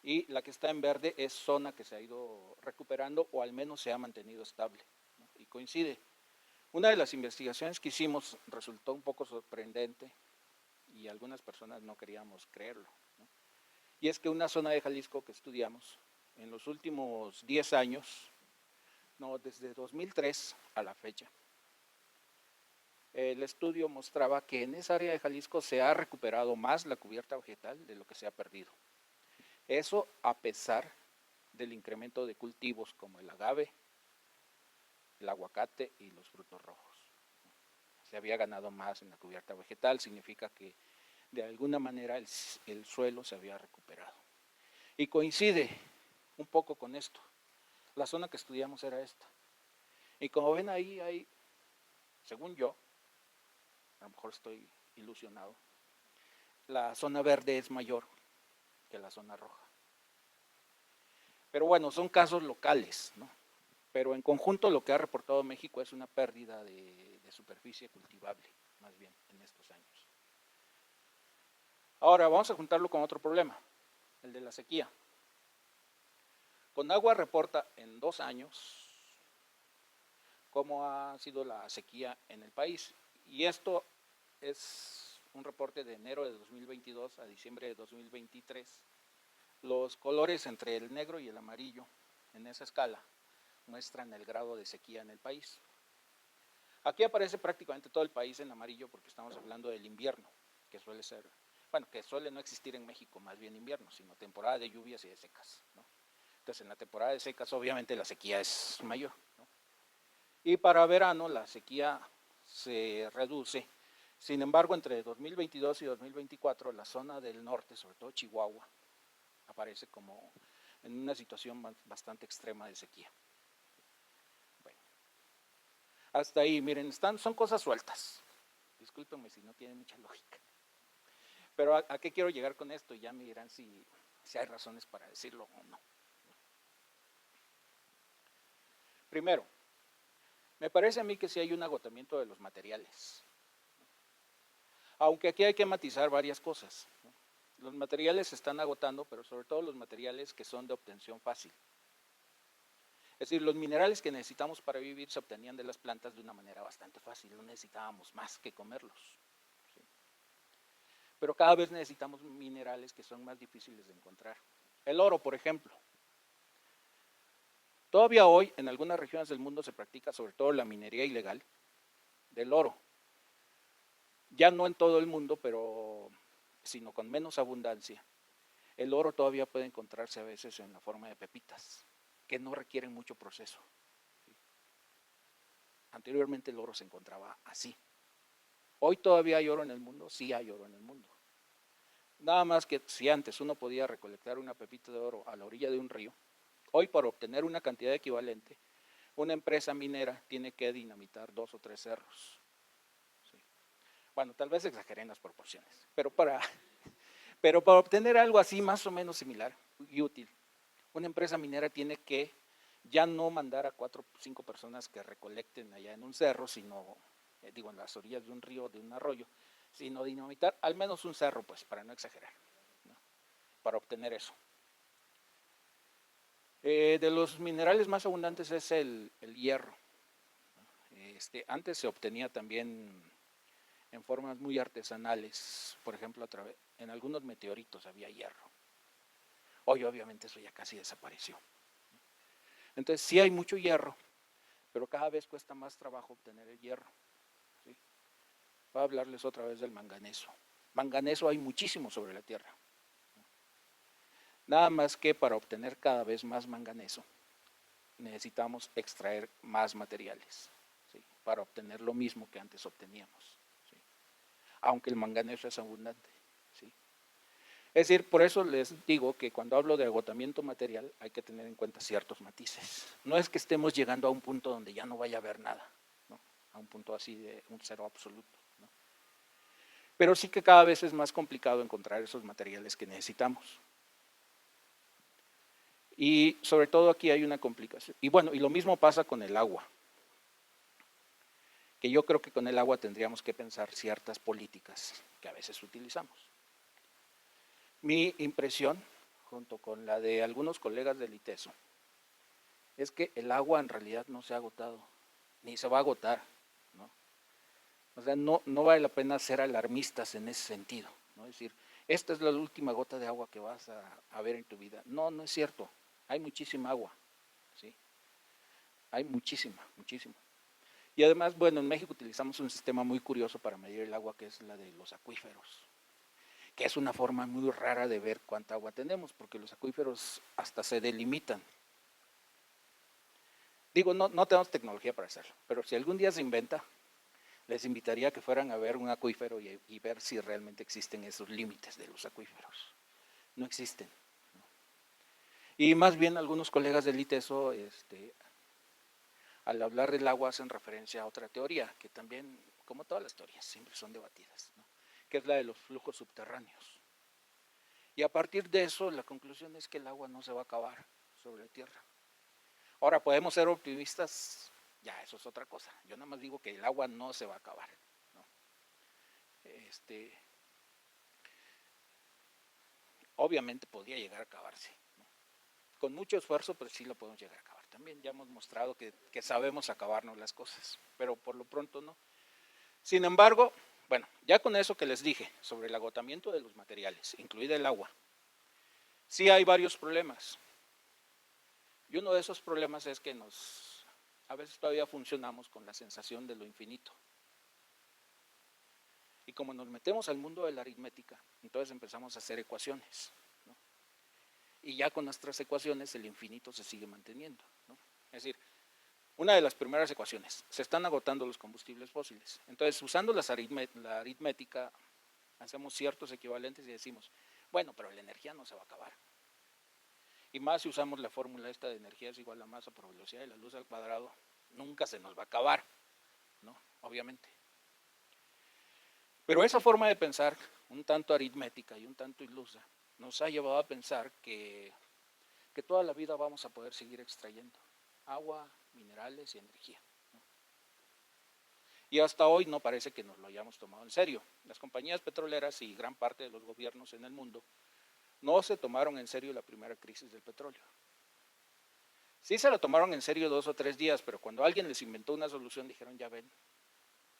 Y la que está en verde es zona que se ha ido recuperando o al menos se ha mantenido estable, ¿no? Y coincide. Una de las investigaciones que hicimos resultó un poco sorprendente y algunas personas no queríamos creerlo, ¿no? Y es que una zona de Jalisco que estudiamos en los últimos 10 años, no, desde 2003 a la fecha, el estudio mostraba que en esa área de Jalisco se ha recuperado más la cubierta vegetal de lo que se ha perdido. Eso a pesar del incremento de cultivos como el agave, el aguacate y los frutos rojos. Se había ganado más en la cubierta vegetal, significa que de alguna manera el suelo se había recuperado. Y coincide un poco con esto. La zona que estudiamos era esta. Y como ven ahí hay, según yo, a lo mejor estoy ilusionado, la zona verde es mayor que la zona roja. Pero bueno, son casos locales, ¿no? Pero en conjunto lo que ha reportado México es una pérdida de superficie cultivable, más bien, en estos años. Ahora vamos a juntarlo con otro problema, el de la sequía. Conagua reporta en 2 años cómo ha sido la sequía en el país. Y esto es un reporte de enero de 2022 a diciembre de 2023. Los colores entre el negro y el amarillo en esa escala muestran el grado de sequía en el país. Aquí aparece prácticamente todo el país en amarillo porque estamos hablando del invierno, que suele ser, bueno, que suele no existir en México, más bien invierno, sino temporada de lluvias y de secas, ¿no? Entonces en la temporada de secas obviamente la sequía es mayor, ¿no? Y para verano la sequía se reduce. Sin embargo, entre 2022 y 2024 la zona del norte, sobre todo Chihuahua, aparece como en una situación bastante extrema de sequía. Bueno, hasta ahí, miren, son cosas sueltas. Discúlpenme si no tiene mucha lógica. Pero ¿a qué quiero llegar con esto? Ya me dirán si hay razones para decirlo o no. Primero, me parece a mí que sí hay un agotamiento de los materiales. Aunque aquí hay que matizar varias cosas, ¿no? Los materiales se están agotando, pero sobre todo los materiales que son de obtención fácil. Es decir, los minerales que necesitamos para vivir se obtenían de las plantas de una manera bastante fácil, no necesitábamos más que comerlos, ¿sí? Pero cada vez necesitamos minerales que son más difíciles de encontrar. El oro, por ejemplo. Todavía hoy en algunas regiones del mundo se practica sobre todo la minería ilegal del oro. Ya no en todo el mundo, pero sino con menos abundancia. El oro todavía puede encontrarse a veces en la forma de pepitas, que no requieren mucho proceso. Anteriormente el oro se encontraba así. ¿Hoy todavía hay oro en el mundo? Sí hay oro en el mundo. Nada más que si antes uno podía recolectar una pepita de oro a la orilla de un río, hoy para obtener una cantidad equivalente, una empresa minera tiene que dinamitar 2 o 3 cerros. Sí. Bueno, tal vez exageré en las proporciones, pero para obtener algo así más o menos similar y útil, una empresa minera tiene que ya no mandar a 4 o 5 personas que recolecten allá en un cerro, sino, en las orillas de un río, de un arroyo, sino dinamitar al menos un cerro, pues, para no exagerar, ¿no? Para obtener eso. De los minerales más abundantes es el hierro. Antes se obtenía también en formas muy artesanales, por ejemplo, en algunos meteoritos había hierro. Hoy obviamente eso ya casi desapareció. Entonces sí hay mucho hierro, pero cada vez cuesta más trabajo obtener el hierro, ¿sí? Voy a hablarles otra vez del manganeso. Manganeso hay muchísimo sobre la Tierra. Nada más que para obtener cada vez más manganeso necesitamos extraer más materiales, ¿sí? Para obtener lo mismo que antes obteníamos, ¿sí? Aunque el manganeso es abundante, ¿sí? Es decir, por eso les digo que cuando hablo de agotamiento material hay que tener en cuenta ciertos matices. No es que estemos llegando a un punto donde ya no vaya a haber nada, ¿no? a un punto así de un cero absoluto, ¿no? Pero sí que cada vez es más complicado encontrar esos materiales que necesitamos. Y sobre todo aquí hay una complicación. Y bueno, y lo mismo pasa con el agua, que yo creo que con el agua tendríamos que pensar ciertas políticas que a veces utilizamos. Mi impresión, junto con la de algunos colegas del ITESO, es que el agua en realidad no se ha agotado, ni se va a agotar, ¿no? O sea, no vale la pena ser alarmistas en ese sentido, ¿no? Es decir, esta es la última gota de agua que vas a ver en tu vida. No, no es cierto. Hay muchísima agua, ¿sí? Hay muchísima. Y además, bueno, en México utilizamos un sistema muy curioso para medir el agua, que es la de los acuíferos, que es una forma muy rara de ver cuánta agua tenemos, porque los acuíferos hasta se delimitan. Digo, no tenemos tecnología para hacerlo, pero si algún día se inventa, les invitaría a que fueran a ver un acuífero y ver si realmente existen esos límites de los acuíferos. No existen, ¿no? Y más bien algunos colegas del ITESO, al hablar del agua hacen referencia a otra teoría, que también, como todas las teorías, siempre son debatidas, ¿no? Que es la de los flujos subterráneos. Y a partir de eso, la conclusión es que el agua no se va a acabar sobre la Tierra. Ahora, podemos ser optimistas, ya eso es otra cosa. Yo nada más digo que el agua no se va a acabar, ¿no? Obviamente podría llegar a acabarse, ¿no? Con mucho esfuerzo, pero sí lo podemos llegar a acabar. También ya hemos mostrado que sabemos acabarnos las cosas, pero por lo pronto no. Sin embargo, bueno, ya con eso que les dije sobre el agotamiento de los materiales, incluida el agua, sí hay varios problemas. Y uno de esos problemas es que a veces todavía funcionamos con la sensación de lo infinito. Y como nos metemos al mundo de la aritmética, entonces empezamos a hacer ecuaciones, ¿no? Y ya con nuestras ecuaciones el infinito se sigue manteniendo, ¿no? Es decir, una de las primeras ecuaciones, se están agotando los combustibles fósiles. Entonces, usando la aritmética, hacemos ciertos equivalentes y decimos, bueno, pero la energía no se va a acabar. Y más si usamos la fórmula esta de energía es igual a masa por velocidad de la luz al cuadrado, nunca se nos va a acabar, ¿no? Obviamente. Pero esa forma de pensar, un tanto aritmética y un tanto ilusa, nos ha llevado a pensar que toda la vida vamos a poder seguir extrayendo agua, minerales y energía, ¿no? Y hasta hoy no parece que nos lo hayamos tomado en serio. Las compañías petroleras y gran parte de los gobiernos en el mundo no se tomaron en serio la primera crisis del petróleo. Sí se lo tomaron en serio 2 o 3 días, pero cuando alguien les inventó una solución dijeron, ya ven,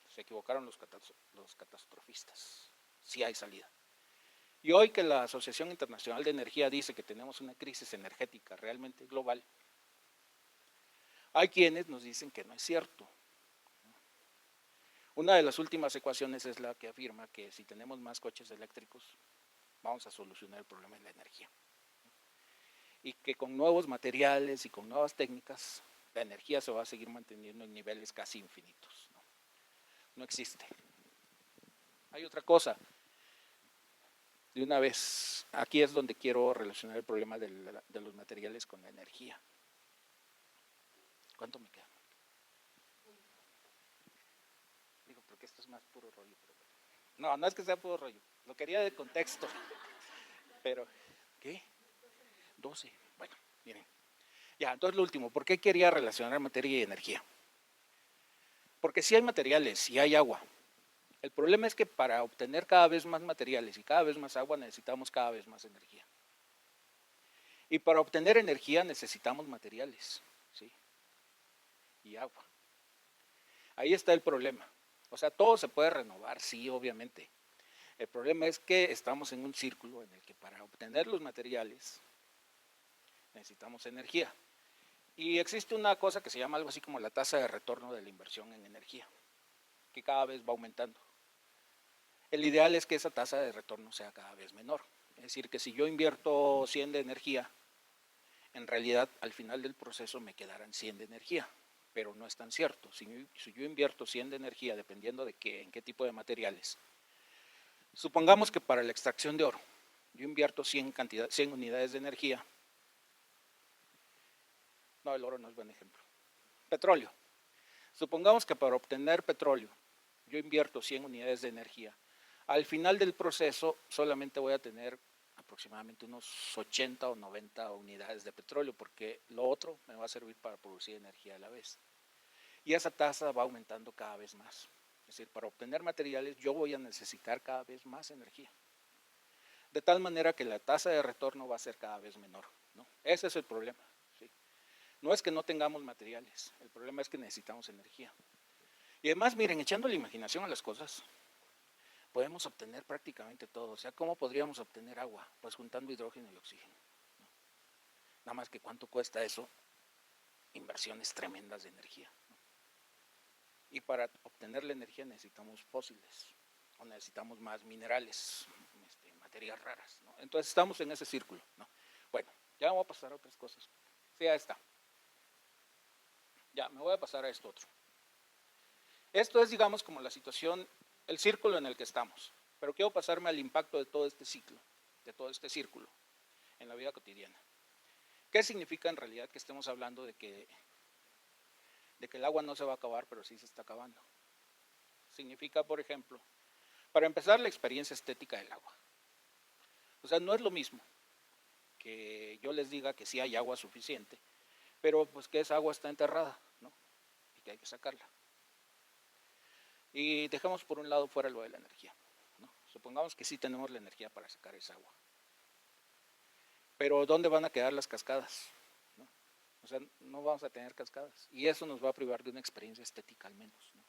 se equivocaron los catastrofistas, sí hay salida. Y hoy que la Asociación Internacional de Energía dice que tenemos una crisis energética realmente global, hay quienes nos dicen que no es cierto. Una de las últimas ecuaciones es la que afirma que si tenemos más coches eléctricos, vamos a solucionar el problema de la energía. Y que con nuevos materiales y con nuevas técnicas, la energía se va a seguir manteniendo en niveles casi infinitos, ¿no? No existe. Hay otra cosa. De una vez, aquí es donde quiero relacionar el problema de los materiales con la energía. ¿Cuánto me queda? Digo, porque esto es más puro rollo. No, no es que sea puro rollo. Lo quería de contexto. Pero, ¿qué? 12. Bueno, miren. Ya, entonces lo último. ¿Por qué quería relacionar materia y energía? Porque si hay materiales y hay agua. El problema es que para obtener cada vez más materiales y cada vez más agua necesitamos cada vez más energía. Y para obtener energía necesitamos materiales, ¿sí? Y agua. Ahí está el problema. O sea, todo se puede renovar, sí, obviamente. El problema es que estamos en un círculo en el que para obtener los materiales necesitamos energía. Y existe una cosa que se llama algo así como la tasa de retorno de la inversión en energía, que cada vez va aumentando. El ideal es que esa tasa de retorno sea cada vez menor. Es decir, que si yo invierto 100 de energía, en realidad al final del proceso me quedarán 100 de energía, pero no es tan cierto. Si yo invierto 100 de energía, dependiendo de en qué tipo de materiales, supongamos que para la extracción de oro, yo invierto 100 unidades de energía. No, el oro no es buen ejemplo. Petróleo. Supongamos que para obtener petróleo yo invierto 100 unidades de energía. Al final del proceso solamente voy a tener aproximadamente unos 80 o 90 unidades de petróleo, porque lo otro me va a servir para producir energía a la vez. Y esa tasa va aumentando cada vez más. Es decir, para obtener materiales yo voy a necesitar cada vez más energía. De tal manera que la tasa de retorno va a ser cada vez menor, ¿no? Ese es el problema, ¿sí? No es que no tengamos materiales, el problema es que necesitamos energía. Y además, miren, echando la imaginación a las cosas, podemos obtener prácticamente todo. O sea, ¿cómo podríamos obtener agua? Pues juntando hidrógeno y oxígeno, ¿no? Nada más que ¿cuánto cuesta eso? Inversiones tremendas de energía, ¿no? Y para obtener la energía necesitamos fósiles, o necesitamos más minerales, materias raras, ¿no? Entonces estamos en ese círculo, ¿no? Bueno, ya voy a pasar a otras cosas. Sí, ya está. Ya, me voy a pasar a esto otro. Esto es, digamos, como la situación, el círculo en el que estamos. Pero quiero pasarme al impacto de todo este ciclo, de todo este círculo, en la vida cotidiana. ¿Qué significa en realidad que estemos hablando de que el agua no se va a acabar, pero sí se está acabando? Significa, por ejemplo, para empezar, la experiencia estética del agua. O sea, no es lo mismo que yo les diga que sí hay agua suficiente, pero pues que esa agua está enterrada, ¿no? Y que hay que sacarla. Y dejamos por un lado fuera lo de la energía, ¿no? Supongamos que sí tenemos la energía para sacar esa agua. Pero ¿dónde van a quedar las cascadas? ¿No? O sea, no vamos a tener cascadas. Y eso nos va a privar de una experiencia estética al menos, ¿no?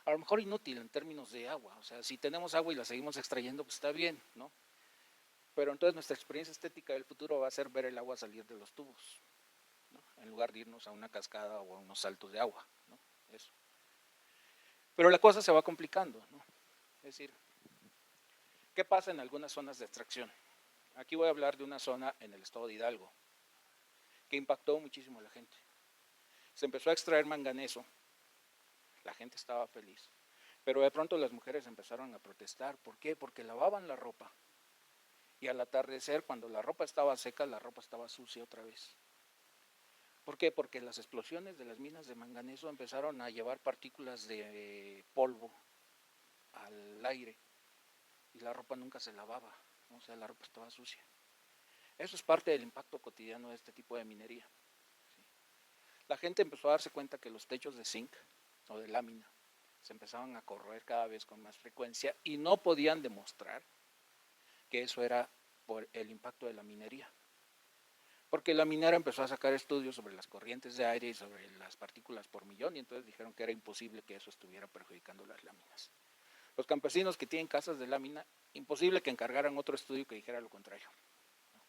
A lo mejor inútil en términos de agua. O sea, si tenemos agua y la seguimos extrayendo, pues está bien, ¿no? Pero entonces nuestra experiencia estética del futuro va a ser ver el agua salir de los tubos, ¿no? En lugar de irnos a una cascada o a unos saltos de agua, ¿no? Eso. Pero la cosa se va complicando, ¿no? Es decir, ¿qué pasa en algunas zonas de extracción? Aquí voy a hablar de una zona en el estado de Hidalgo que impactó muchísimo a la gente. Se empezó a extraer manganeso, la gente estaba feliz, pero de pronto las mujeres empezaron a protestar. ¿Por qué? Porque lavaban la ropa y al atardecer, cuando la ropa estaba seca, la ropa estaba sucia otra vez. ¿Por qué? Porque las explosiones de las minas de manganeso empezaron a llevar partículas de polvo al aire y la ropa nunca se lavaba, ¿no? O sea, la ropa estaba sucia. Eso es parte del impacto cotidiano de este tipo de minería. ¿Sí? La gente empezó a darse cuenta que los techos de zinc o de lámina se empezaban a corroer cada vez con más frecuencia y no podían demostrar que eso era por el impacto de la minería. Porque la minera empezó a sacar estudios sobre las corrientes de aire y sobre las partículas por millón, y entonces dijeron que era imposible que eso estuviera perjudicando las láminas. Los campesinos que tienen casas de lámina, imposible que encargaran otro estudio que dijera lo contrario, ¿no?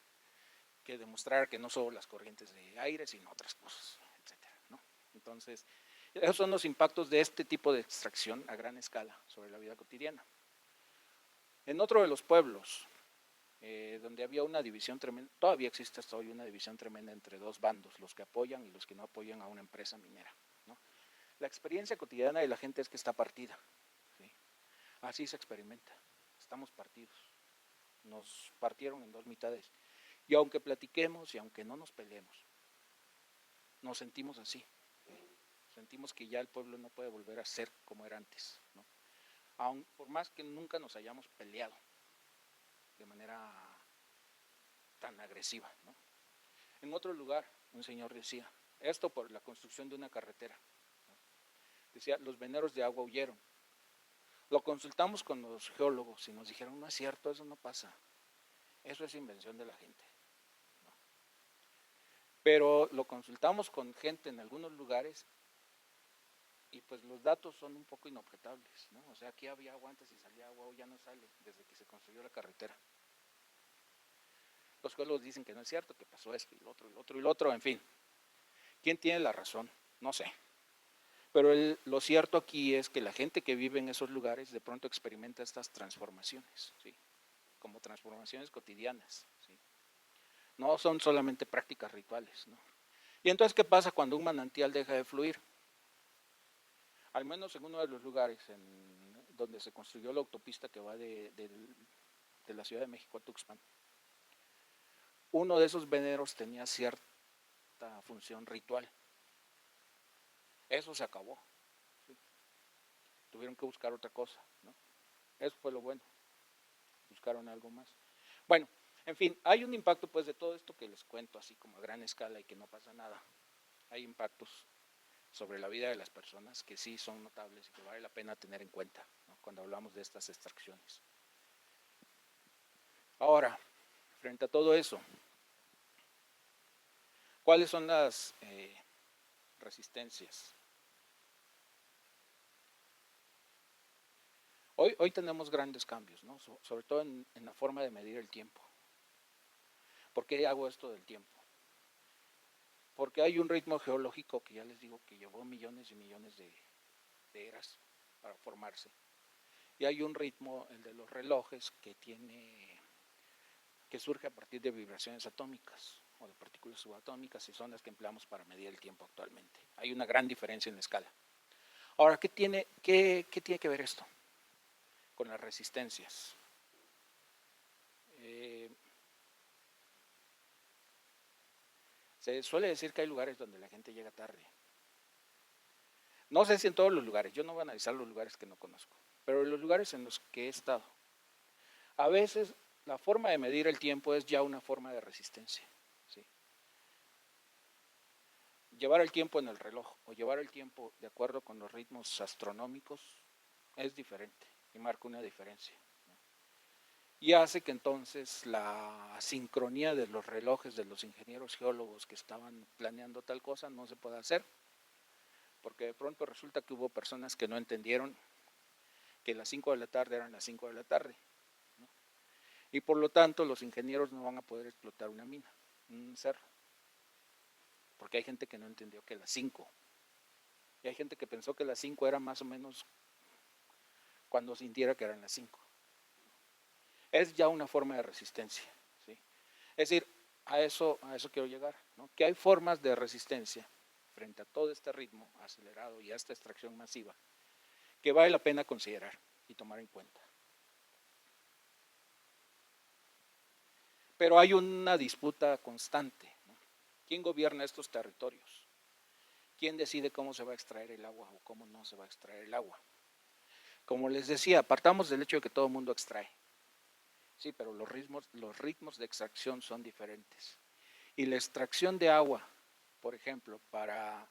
Que demostrara que no solo las corrientes de aire, sino otras cosas, etcétera, ¿no? Entonces, esos son los impactos de este tipo de extracción a gran escala sobre la vida cotidiana. En otro de los pueblos, donde había una división tremenda, todavía existe hasta hoy una división tremenda entre dos bandos, los que apoyan y los que no apoyan a una empresa minera, ¿no? La experiencia cotidiana de la gente es que está partida, ¿sí? Así se experimenta, estamos partidos, nos partieron en dos mitades, y aunque platiquemos y aunque no nos peleemos, nos sentimos así, ¿sí? Sentimos que ya el pueblo no puede volver a ser como era antes, ¿no? Aun por más que nunca nos hayamos peleado de manera tan agresiva, ¿no? En otro lugar, un señor decía, esto por la construcción de una carretera, ¿no? Decía, los veneros de agua huyeron. Lo consultamos con los geólogos y nos dijeron, no es cierto, eso no pasa, eso es invención de la gente, ¿no? Pero lo consultamos con gente en algunos lugares y pues los datos son un poco inobjetables, ¿no? O sea, aquí había agua antes y salía agua, hoy ya no sale desde que se construyó la carretera. Los geólogos dicen que no es cierto, que pasó esto y lo otro y lo otro y lo otro, en fin. ¿Quién tiene la razón? No sé. Pero lo cierto aquí es que la gente que vive en esos lugares de pronto experimenta estas transformaciones, ¿sí? Como transformaciones cotidianas, ¿sí? No son solamente prácticas rituales, ¿no? Y entonces, ¿qué pasa cuando un manantial deja de fluir? Al menos en uno de los lugares donde se construyó la autopista que va de la Ciudad de México a Tuxpan, uno de esos veneros tenía cierta función ritual. Eso se acabó. tuvieron que buscar otra cosa, ¿no? Eso fue lo bueno, buscaron algo más. Bueno, en fin, hay un impacto pues de todo esto que les cuento así como a gran escala y que no pasa nada. Hay impactos sobre la vida de las personas que sí son notables y que vale la pena tener en cuenta, ¿no?, cuando hablamos de estas extracciones. Ahora, frente a todo eso, ¿cuáles son las resistencias? Hoy tenemos grandes cambios, ¿no?, sobre todo en la forma de medir el tiempo. ¿Por qué hago esto del tiempo? Porque hay un ritmo geológico que ya les digo que llevó millones y millones de eras para formarse. Y hay un ritmo, el de los relojes, que surge a partir de vibraciones atómicas o de partículas subatómicas y son las que empleamos para medir el tiempo actualmente. Hay una gran diferencia en la escala. Ahora, ¿qué tiene que ver esto con las resistencias? Se suele decir que hay lugares donde la gente llega tarde. No sé si en todos los lugares, yo no voy a analizar los lugares que no conozco, pero en los lugares en los que he estado, a veces la forma de medir el tiempo es ya una forma de resistencia, ¿sí? Llevar el tiempo en el reloj o llevar el tiempo de acuerdo con los ritmos astronómicos es diferente y marca una diferencia, ¿no? Y hace que entonces la sincronía de los relojes de los ingenieros geólogos que estaban planeando tal cosa no se pueda hacer, porque de pronto resulta que hubo personas que no entendieron que las 5 de la tarde eran las 5 de la tarde, ¿no? Y por lo tanto los ingenieros no van a poder explotar una mina, un cerro, porque hay gente que no entendió que las 5, y hay gente que pensó que las 5 era más o menos cuando sintiera que eran las 5. Es ya una forma de resistencia, ¿sí? Es decir, a eso quiero llegar, ¿no?, que hay formas de resistencia frente a todo este ritmo acelerado y a esta extracción masiva que vale la pena considerar y tomar en cuenta. Pero hay una disputa constante, ¿no? ¿Quién gobierna estos territorios? ¿Quién decide cómo se va a extraer el agua o cómo no se va a extraer el agua? Como les decía, partamos del hecho de que todo el mundo extrae. Sí, pero los ritmos de extracción son diferentes. Y la extracción de agua, por ejemplo, para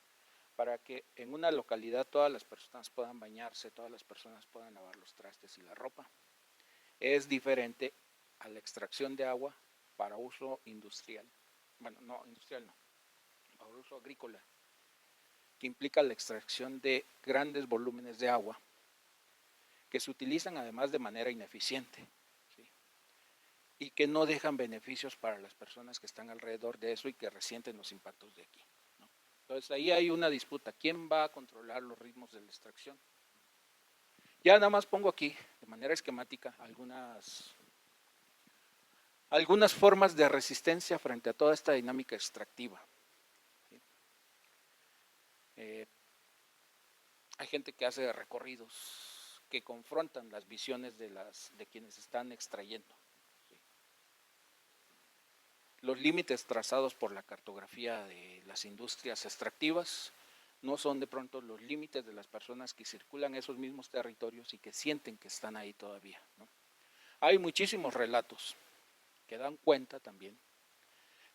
que en una localidad todas las personas puedan bañarse, todas las personas puedan lavar los trastes y la ropa, es diferente a la extracción de agua para uso industrial. Bueno, no, industrial no, para uso agrícola, que implica la extracción de grandes volúmenes de agua que se utilizan además de manera ineficiente, ¿sí?, y que no dejan beneficios para las personas que están alrededor de eso y que resienten los impactos de aquí, ¿no? Entonces ahí hay una disputa, ¿quién va a controlar los ritmos de la extracción? Ya nada más pongo aquí de manera esquemática algunas formas de resistencia frente a toda esta dinámica extractiva. ¿Sí? Hay gente que hace recorridos que confrontan las visiones de quienes están extrayendo. ¿Sí? Los límites trazados por la cartografía de las industrias extractivas no son de pronto los límites de las personas que circulan esos mismos territorios y que sienten que están ahí todavía, ¿no? Hay muchísimos relatos que dan cuenta también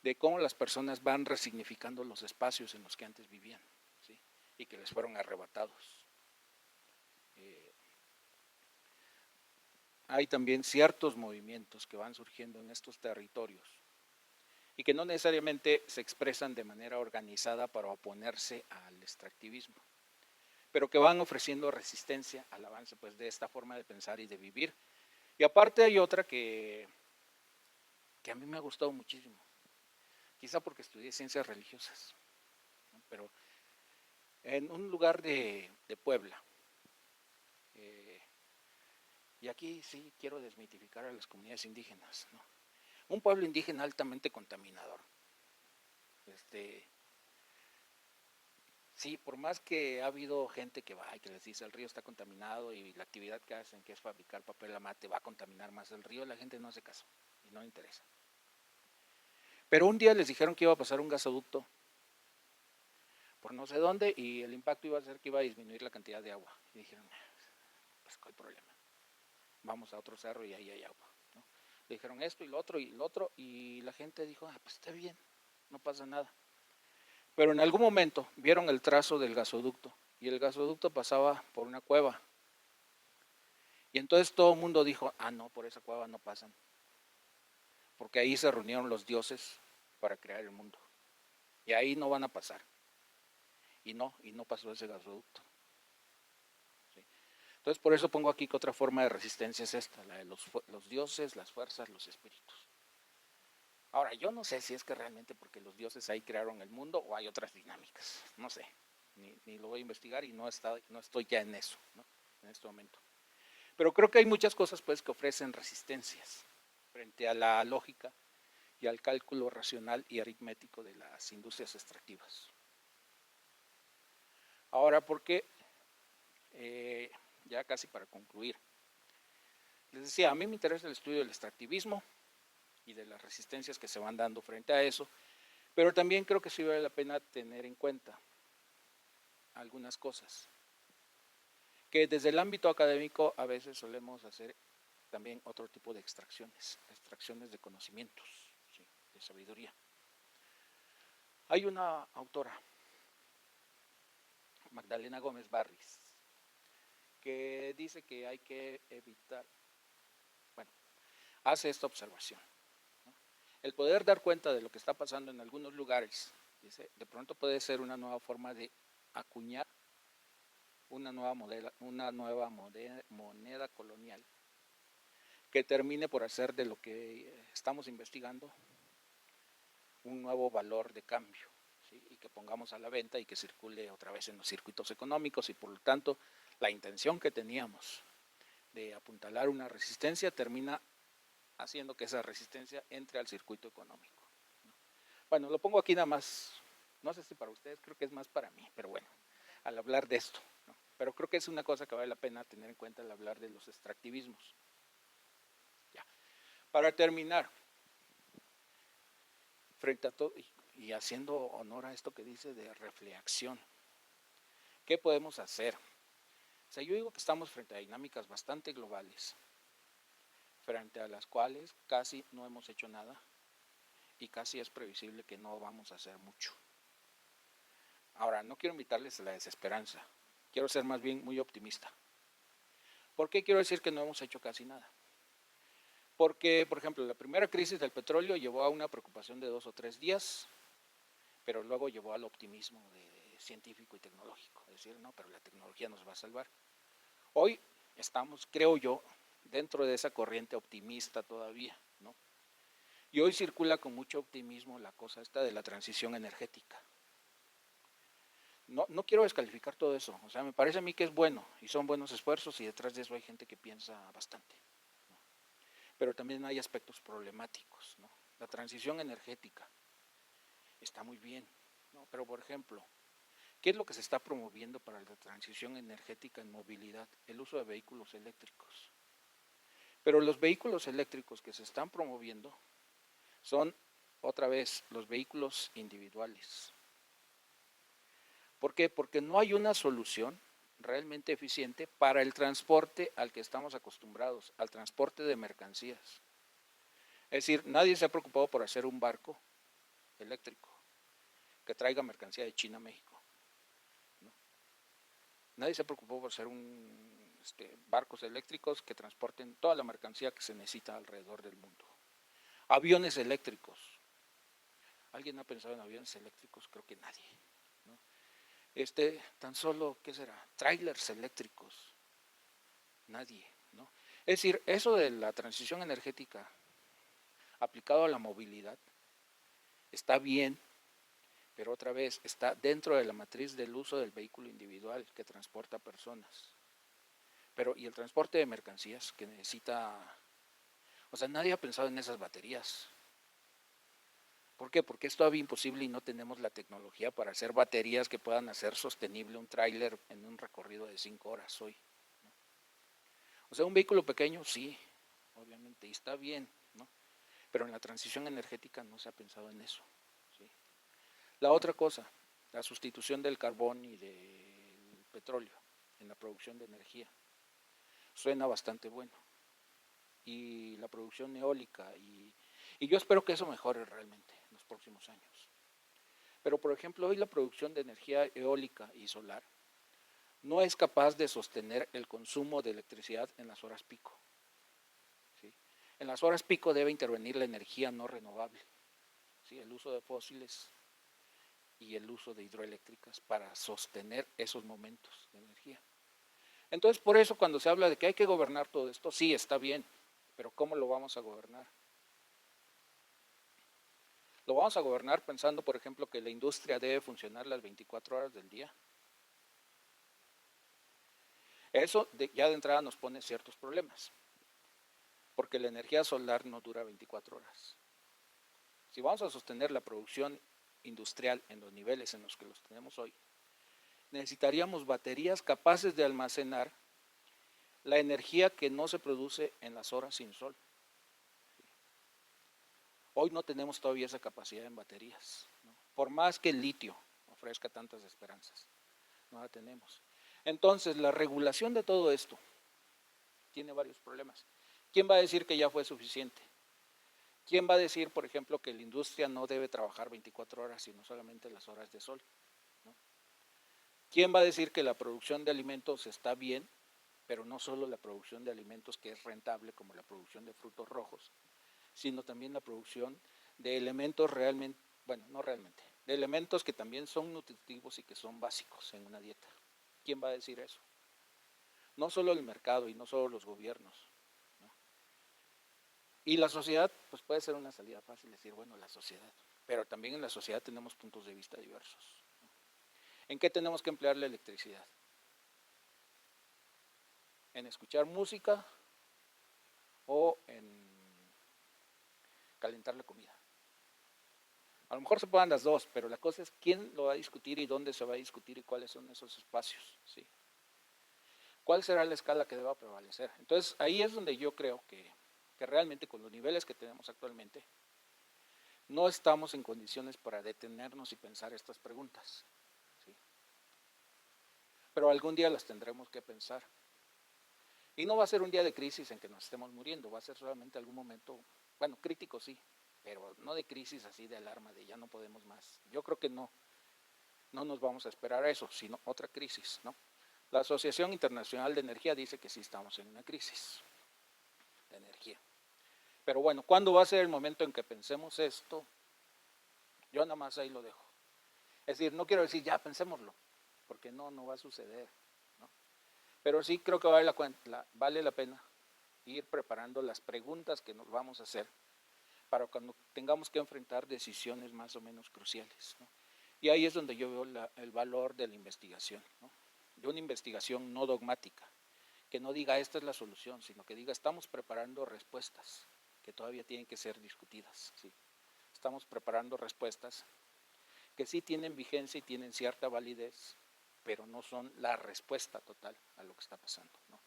de cómo las personas van resignificando los espacios en los que antes vivían, ¿sí?, y que les fueron arrebatados. Hay también ciertos movimientos que van surgiendo en estos territorios y que no necesariamente se expresan de manera organizada para oponerse al extractivismo, pero que van ofreciendo resistencia al avance pues, de esta forma de pensar y de vivir. Y aparte hay otra que a mí me ha gustado muchísimo, quizá porque estudié ciencias religiosas, ¿no?, pero en un lugar de Puebla, y aquí sí quiero desmitificar a las comunidades indígenas, ¿no?, un pueblo indígena altamente contaminador. Sí, por más que ha habido gente que va y que les dice el río está contaminado y la actividad que hacen, que es fabricar papel amate, va a contaminar más el río, la gente no hace caso y no le interesa. Pero un día les dijeron que iba a pasar un gasoducto por no sé dónde y el impacto iba a ser que iba a disminuir la cantidad de agua. Y dijeron, hay problema. Vamos a otro cerro y ahí hay agua, ¿no? Le dijeron esto y lo otro, y la gente dijo, pues está bien, no pasa nada. Pero en algún momento vieron el trazo del gasoducto, y el gasoducto pasaba por una cueva. Y entonces todo el mundo dijo, no, por esa cueva no pasan, porque ahí se reunieron los dioses para crear el mundo, y ahí no van a pasar. Y no pasó ese gasoducto. ¿Sí? Entonces por eso pongo aquí que otra forma de resistencia es esta, la de los dioses, las fuerzas, los espíritus. Ahora, yo no sé si es que realmente porque los dioses ahí crearon el mundo o hay otras dinámicas, no sé, ni lo voy a investigar y no estoy ya en eso, ¿no? En este momento. Pero creo que hay muchas cosas pues que ofrecen resistencias frente a la lógica y al cálculo racional y aritmético de las industrias extractivas. Ahora, ¿por qué? Ya casi para concluir. Les decía, a mí me interesa el estudio del extractivismo y de las resistencias que se van dando frente a eso, pero también creo que sí vale la pena tener en cuenta algunas cosas, que desde el ámbito académico a veces solemos hacer también otro tipo de extracciones de conocimientos, ¿sí? De sabiduría. Hay una autora, Magdalena Gómez Barris, que dice que hay que evitar, hace esta observación, ¿no? El poder dar cuenta de lo que está pasando en algunos lugares, dice, de pronto puede ser una nueva forma de acuñar una nueva moneda colonial que termine por hacer de lo que estamos investigando un nuevo valor de cambio, ¿sí? Y que pongamos a la venta y que circule otra vez en los circuitos económicos, y por lo tanto la intención que teníamos de apuntalar una resistencia termina haciendo que esa resistencia entre al circuito económico, ¿no? Bueno, lo pongo aquí nada más, no sé si para ustedes, creo que es más para mí, pero bueno, al hablar de esto, ¿no? Pero creo que es una cosa que vale la pena tener en cuenta al hablar de los extractivismos. Ya. Para terminar, frente a todo y haciendo honor a esto que dice de reflexión, ¿qué podemos hacer? O sea, yo digo que estamos frente a dinámicas bastante globales, frente a las cuales casi no hemos hecho nada y casi es previsible que no vamos a hacer mucho. Ahora, no quiero invitarles a la desesperanza, quiero ser más bien muy optimista. ¿Por qué quiero decir que no hemos hecho casi nada? Porque, por ejemplo, la primera crisis del petróleo llevó a una preocupación de 2 o 3 días, pero luego llevó al optimismo científico y tecnológico, es decir, no, pero la tecnología nos va a salvar. Hoy estamos, creo yo, dentro de esa corriente optimista todavía, ¿no? Y hoy circula con mucho optimismo la cosa esta de la transición energética. No quiero descalificar todo eso, o sea, me parece a mí que es bueno y son buenos esfuerzos y detrás de eso hay gente que piensa bastante, ¿no? Pero también hay aspectos problemáticos, ¿no? La transición energética está muy bien, ¿no? Pero por ejemplo, ¿qué es lo que se está promoviendo para la transición energética en movilidad? El uso de vehículos eléctricos. Pero los vehículos eléctricos que se están promoviendo son, otra vez, los vehículos individuales. ¿Por qué? Porque no hay una solución realmente eficiente para el transporte al que estamos acostumbrados, al transporte de mercancías. Es decir, nadie se ha preocupado por hacer un barco eléctrico que traiga mercancía de China a México, ¿no? Nadie se preocupó por hacer barcos eléctricos que transporten toda la mercancía que se necesita alrededor del mundo. Aviones eléctricos. ¿Alguien ha pensado en aviones eléctricos? Creo que nadie, ¿no? Tan solo, ¿qué será? Trailers eléctricos. Nadie, ¿no? Es decir, eso de la transición energética aplicado a la movilidad está bien, pero otra vez está dentro de la matriz del uso del vehículo individual que transporta personas. Pero, ¿y el transporte de mercancías que necesita? O sea, nadie ha pensado en esas baterías. ¿Por qué? Porque es todavía imposible y no tenemos la tecnología para hacer baterías que puedan hacer sostenible un tráiler en un recorrido de 5 horas hoy, ¿no? O sea, un vehículo pequeño, sí, obviamente, y está bien, ¿no? Pero en la transición energética no se ha pensado en eso, ¿sí? La otra cosa, la sustitución del carbón y del petróleo en la producción de energía. suena bastante bueno. Y la producción eólica, y yo espero que eso mejore realmente en los próximos años. Pero, por ejemplo, hoy la producción de energía eólica y solar no es capaz de sostener el consumo de electricidad en las horas pico. ¿Sí? En las horas pico debe intervenir la energía no renovable, ¿sí? El uso de fósiles y el uso de hidroeléctricas para sostener esos momentos de energía. Entonces, por eso cuando se habla de que hay que gobernar todo esto, sí, está bien, pero ¿cómo lo vamos a gobernar? Lo vamos a gobernar pensando, por ejemplo, que la industria debe funcionar las 24 horas del día. Eso ya de entrada nos pone ciertos problemas, porque la energía solar no dura 24 horas. Si vamos a sostener la producción industrial en los niveles en los que los tenemos hoy, necesitaríamos baterías capaces de almacenar la energía que no se produce en las horas sin sol. Hoy no tenemos todavía esa capacidad en baterías, ¿no? Por más que el litio ofrezca tantas esperanzas, no la tenemos. Entonces, la regulación de todo esto tiene varios problemas. ¿Quién va a decir que ya fue suficiente? ¿Quién va a decir, por ejemplo, que la industria no debe trabajar 24 horas, sino solamente las horas de sol? ¿No? ¿Quién va a decir que la producción de alimentos está bien, pero no solo la producción de alimentos que es rentable, como la producción de frutos rojos, sino también la producción de elementos realmente, bueno, no realmente, de elementos que también son nutritivos y que son básicos en una dieta? ¿Quién va a decir eso? No solo el mercado y no solo los gobiernos, ¿no? Y la sociedad, pues puede ser una salida fácil decir, bueno, la sociedad, pero también en la sociedad tenemos puntos de vista diversos, ¿no? ¿En qué tenemos que emplear la electricidad? ¿En escuchar música o en calentar la comida? A lo mejor se puedan las dos, pero la cosa es quién lo va a discutir y dónde se va a discutir y cuáles son esos espacios, ¿sí? ¿Cuál será la escala que deba prevalecer? Entonces, ahí es donde yo creo que realmente con los niveles que tenemos actualmente, no estamos en condiciones para detenernos y pensar estas preguntas, ¿sí? Pero algún día las tendremos que pensar. Y no va a ser un día de crisis en que nos estemos muriendo, va a ser solamente algún momento, bueno, crítico sí, pero no de crisis así de alarma, de ya no podemos más. Yo creo que no nos vamos a esperar a eso, sino otra crisis, ¿no? La Asociación Internacional de Energía dice que sí estamos en una crisis de energía. Pero bueno, ¿cuándo va a ser el momento en que pensemos esto? Yo nada más ahí lo dejo. Es decir, no quiero decir ya pensémoslo, porque no va a suceder, ¿no? Pero sí creo que vale la pena ir preparando las preguntas que nos vamos a hacer para cuando tengamos que enfrentar decisiones más o menos cruciales, ¿no? Y ahí es donde yo veo el valor de la investigación, ¿no? De una investigación no dogmática, que no diga esta es la solución, sino que diga estamos preparando respuestas que todavía tienen que ser discutidas, ¿sí? Estamos preparando respuestas que sí tienen vigencia y tienen cierta validez, pero no son la respuesta total a lo que está pasando, ¿no?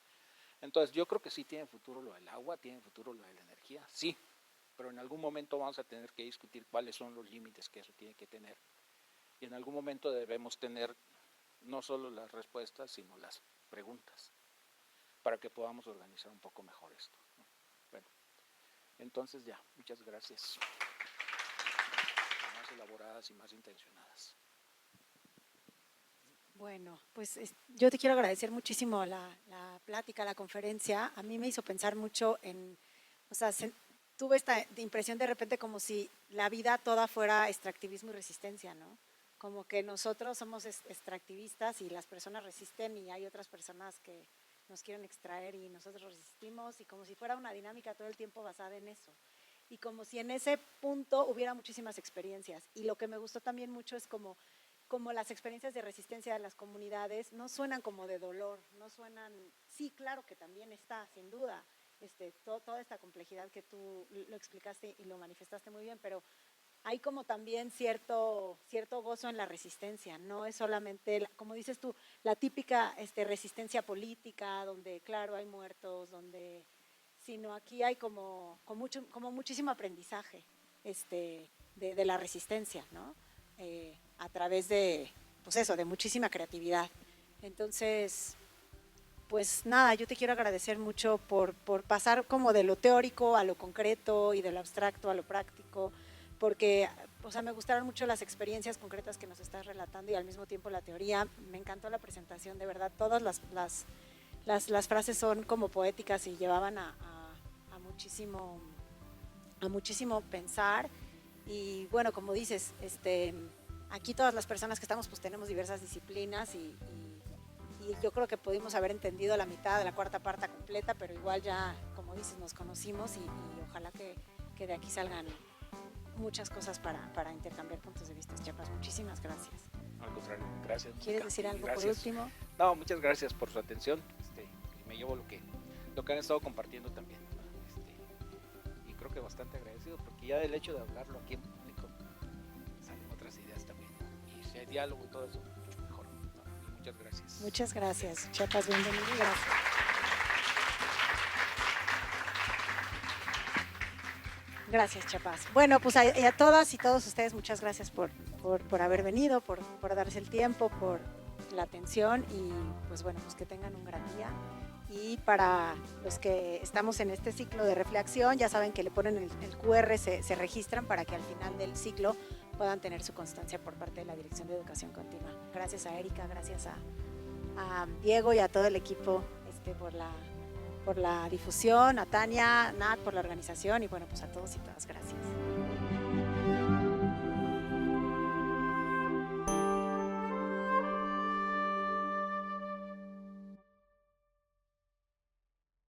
Entonces yo creo que sí tiene futuro lo del agua, tiene futuro lo de la energía, sí, pero en algún momento vamos a tener que discutir cuáles son los límites que eso tiene que tener. Y en algún momento debemos tener no solo las respuestas, sino las preguntas, para que podamos organizar un poco mejor esto, ¿no? Bueno, entonces ya, muchas gracias. Más elaboradas y más intencionadas. Bueno, pues yo te quiero agradecer muchísimo la plática, la conferencia. A mí me hizo pensar mucho en, o sea, tuve esta impresión de repente como si la vida toda fuera extractivismo y resistencia, ¿no? Como que nosotros somos extractivistas y las personas resisten y hay otras personas que nos quieren extraer y nosotros resistimos y como si fuera una dinámica todo el tiempo basada en eso. Y como si en ese punto hubiera muchísimas experiencias. Y lo que me gustó también mucho es como las experiencias de resistencia de las comunidades no suenan como de dolor, no suenan, sí, claro que también está, sin duda, toda esta complejidad que tú lo explicaste y lo manifestaste muy bien, pero hay como también cierto gozo en la resistencia, no es solamente, como dices tú, la típica resistencia política, donde claro hay muertos, sino aquí hay como muchísimo aprendizaje de la resistencia, ¿no? A través de, pues eso, de muchísima creatividad. Entonces, pues nada, yo te quiero agradecer mucho por pasar como de lo teórico a lo concreto y de lo abstracto a lo práctico, porque, o sea, me gustaron mucho las experiencias concretas que nos estás relatando y al mismo tiempo la teoría. Me encantó la presentación, de verdad, todas las frases son como poéticas y llevaban a muchísimo pensar. Y bueno, como dices, aquí todas las personas que estamos pues tenemos diversas disciplinas y yo creo que pudimos haber entendido la mitad de la cuarta parte completa, pero igual ya, como dices, nos conocimos y ojalá que de aquí salgan muchas cosas para intercambiar puntos de vista. Chiapas, muchísimas gracias. Al contrario, gracias. ¿Quieres decir algo gracias. por último? No, muchas gracias por su atención. Me llevo lo que han estado compartiendo también. Y creo que bastante agradecido, porque ya del hecho de hablarlo aquí en público salen otras ideas también. Y si hay diálogo y todo eso, mucho mejor. Y muchas gracias. Muchas gracias. Chiapas, bienvenido. Gracias. Gracias, Chiapas. Bueno, pues a todas y todos ustedes, muchas gracias por haber venido, por darse el tiempo, por la atención y pues bueno, pues que tengan un gran día. Y para los que estamos en este ciclo de reflexión, ya saben que le ponen el QR, se registran para que al final del ciclo puedan tener su constancia por parte de la Dirección de Educación Continua. Gracias a Erika, gracias a Diego y a todo el equipo por la difusión, a Tania, Nat por la organización y bueno, pues a todos y todas, gracias.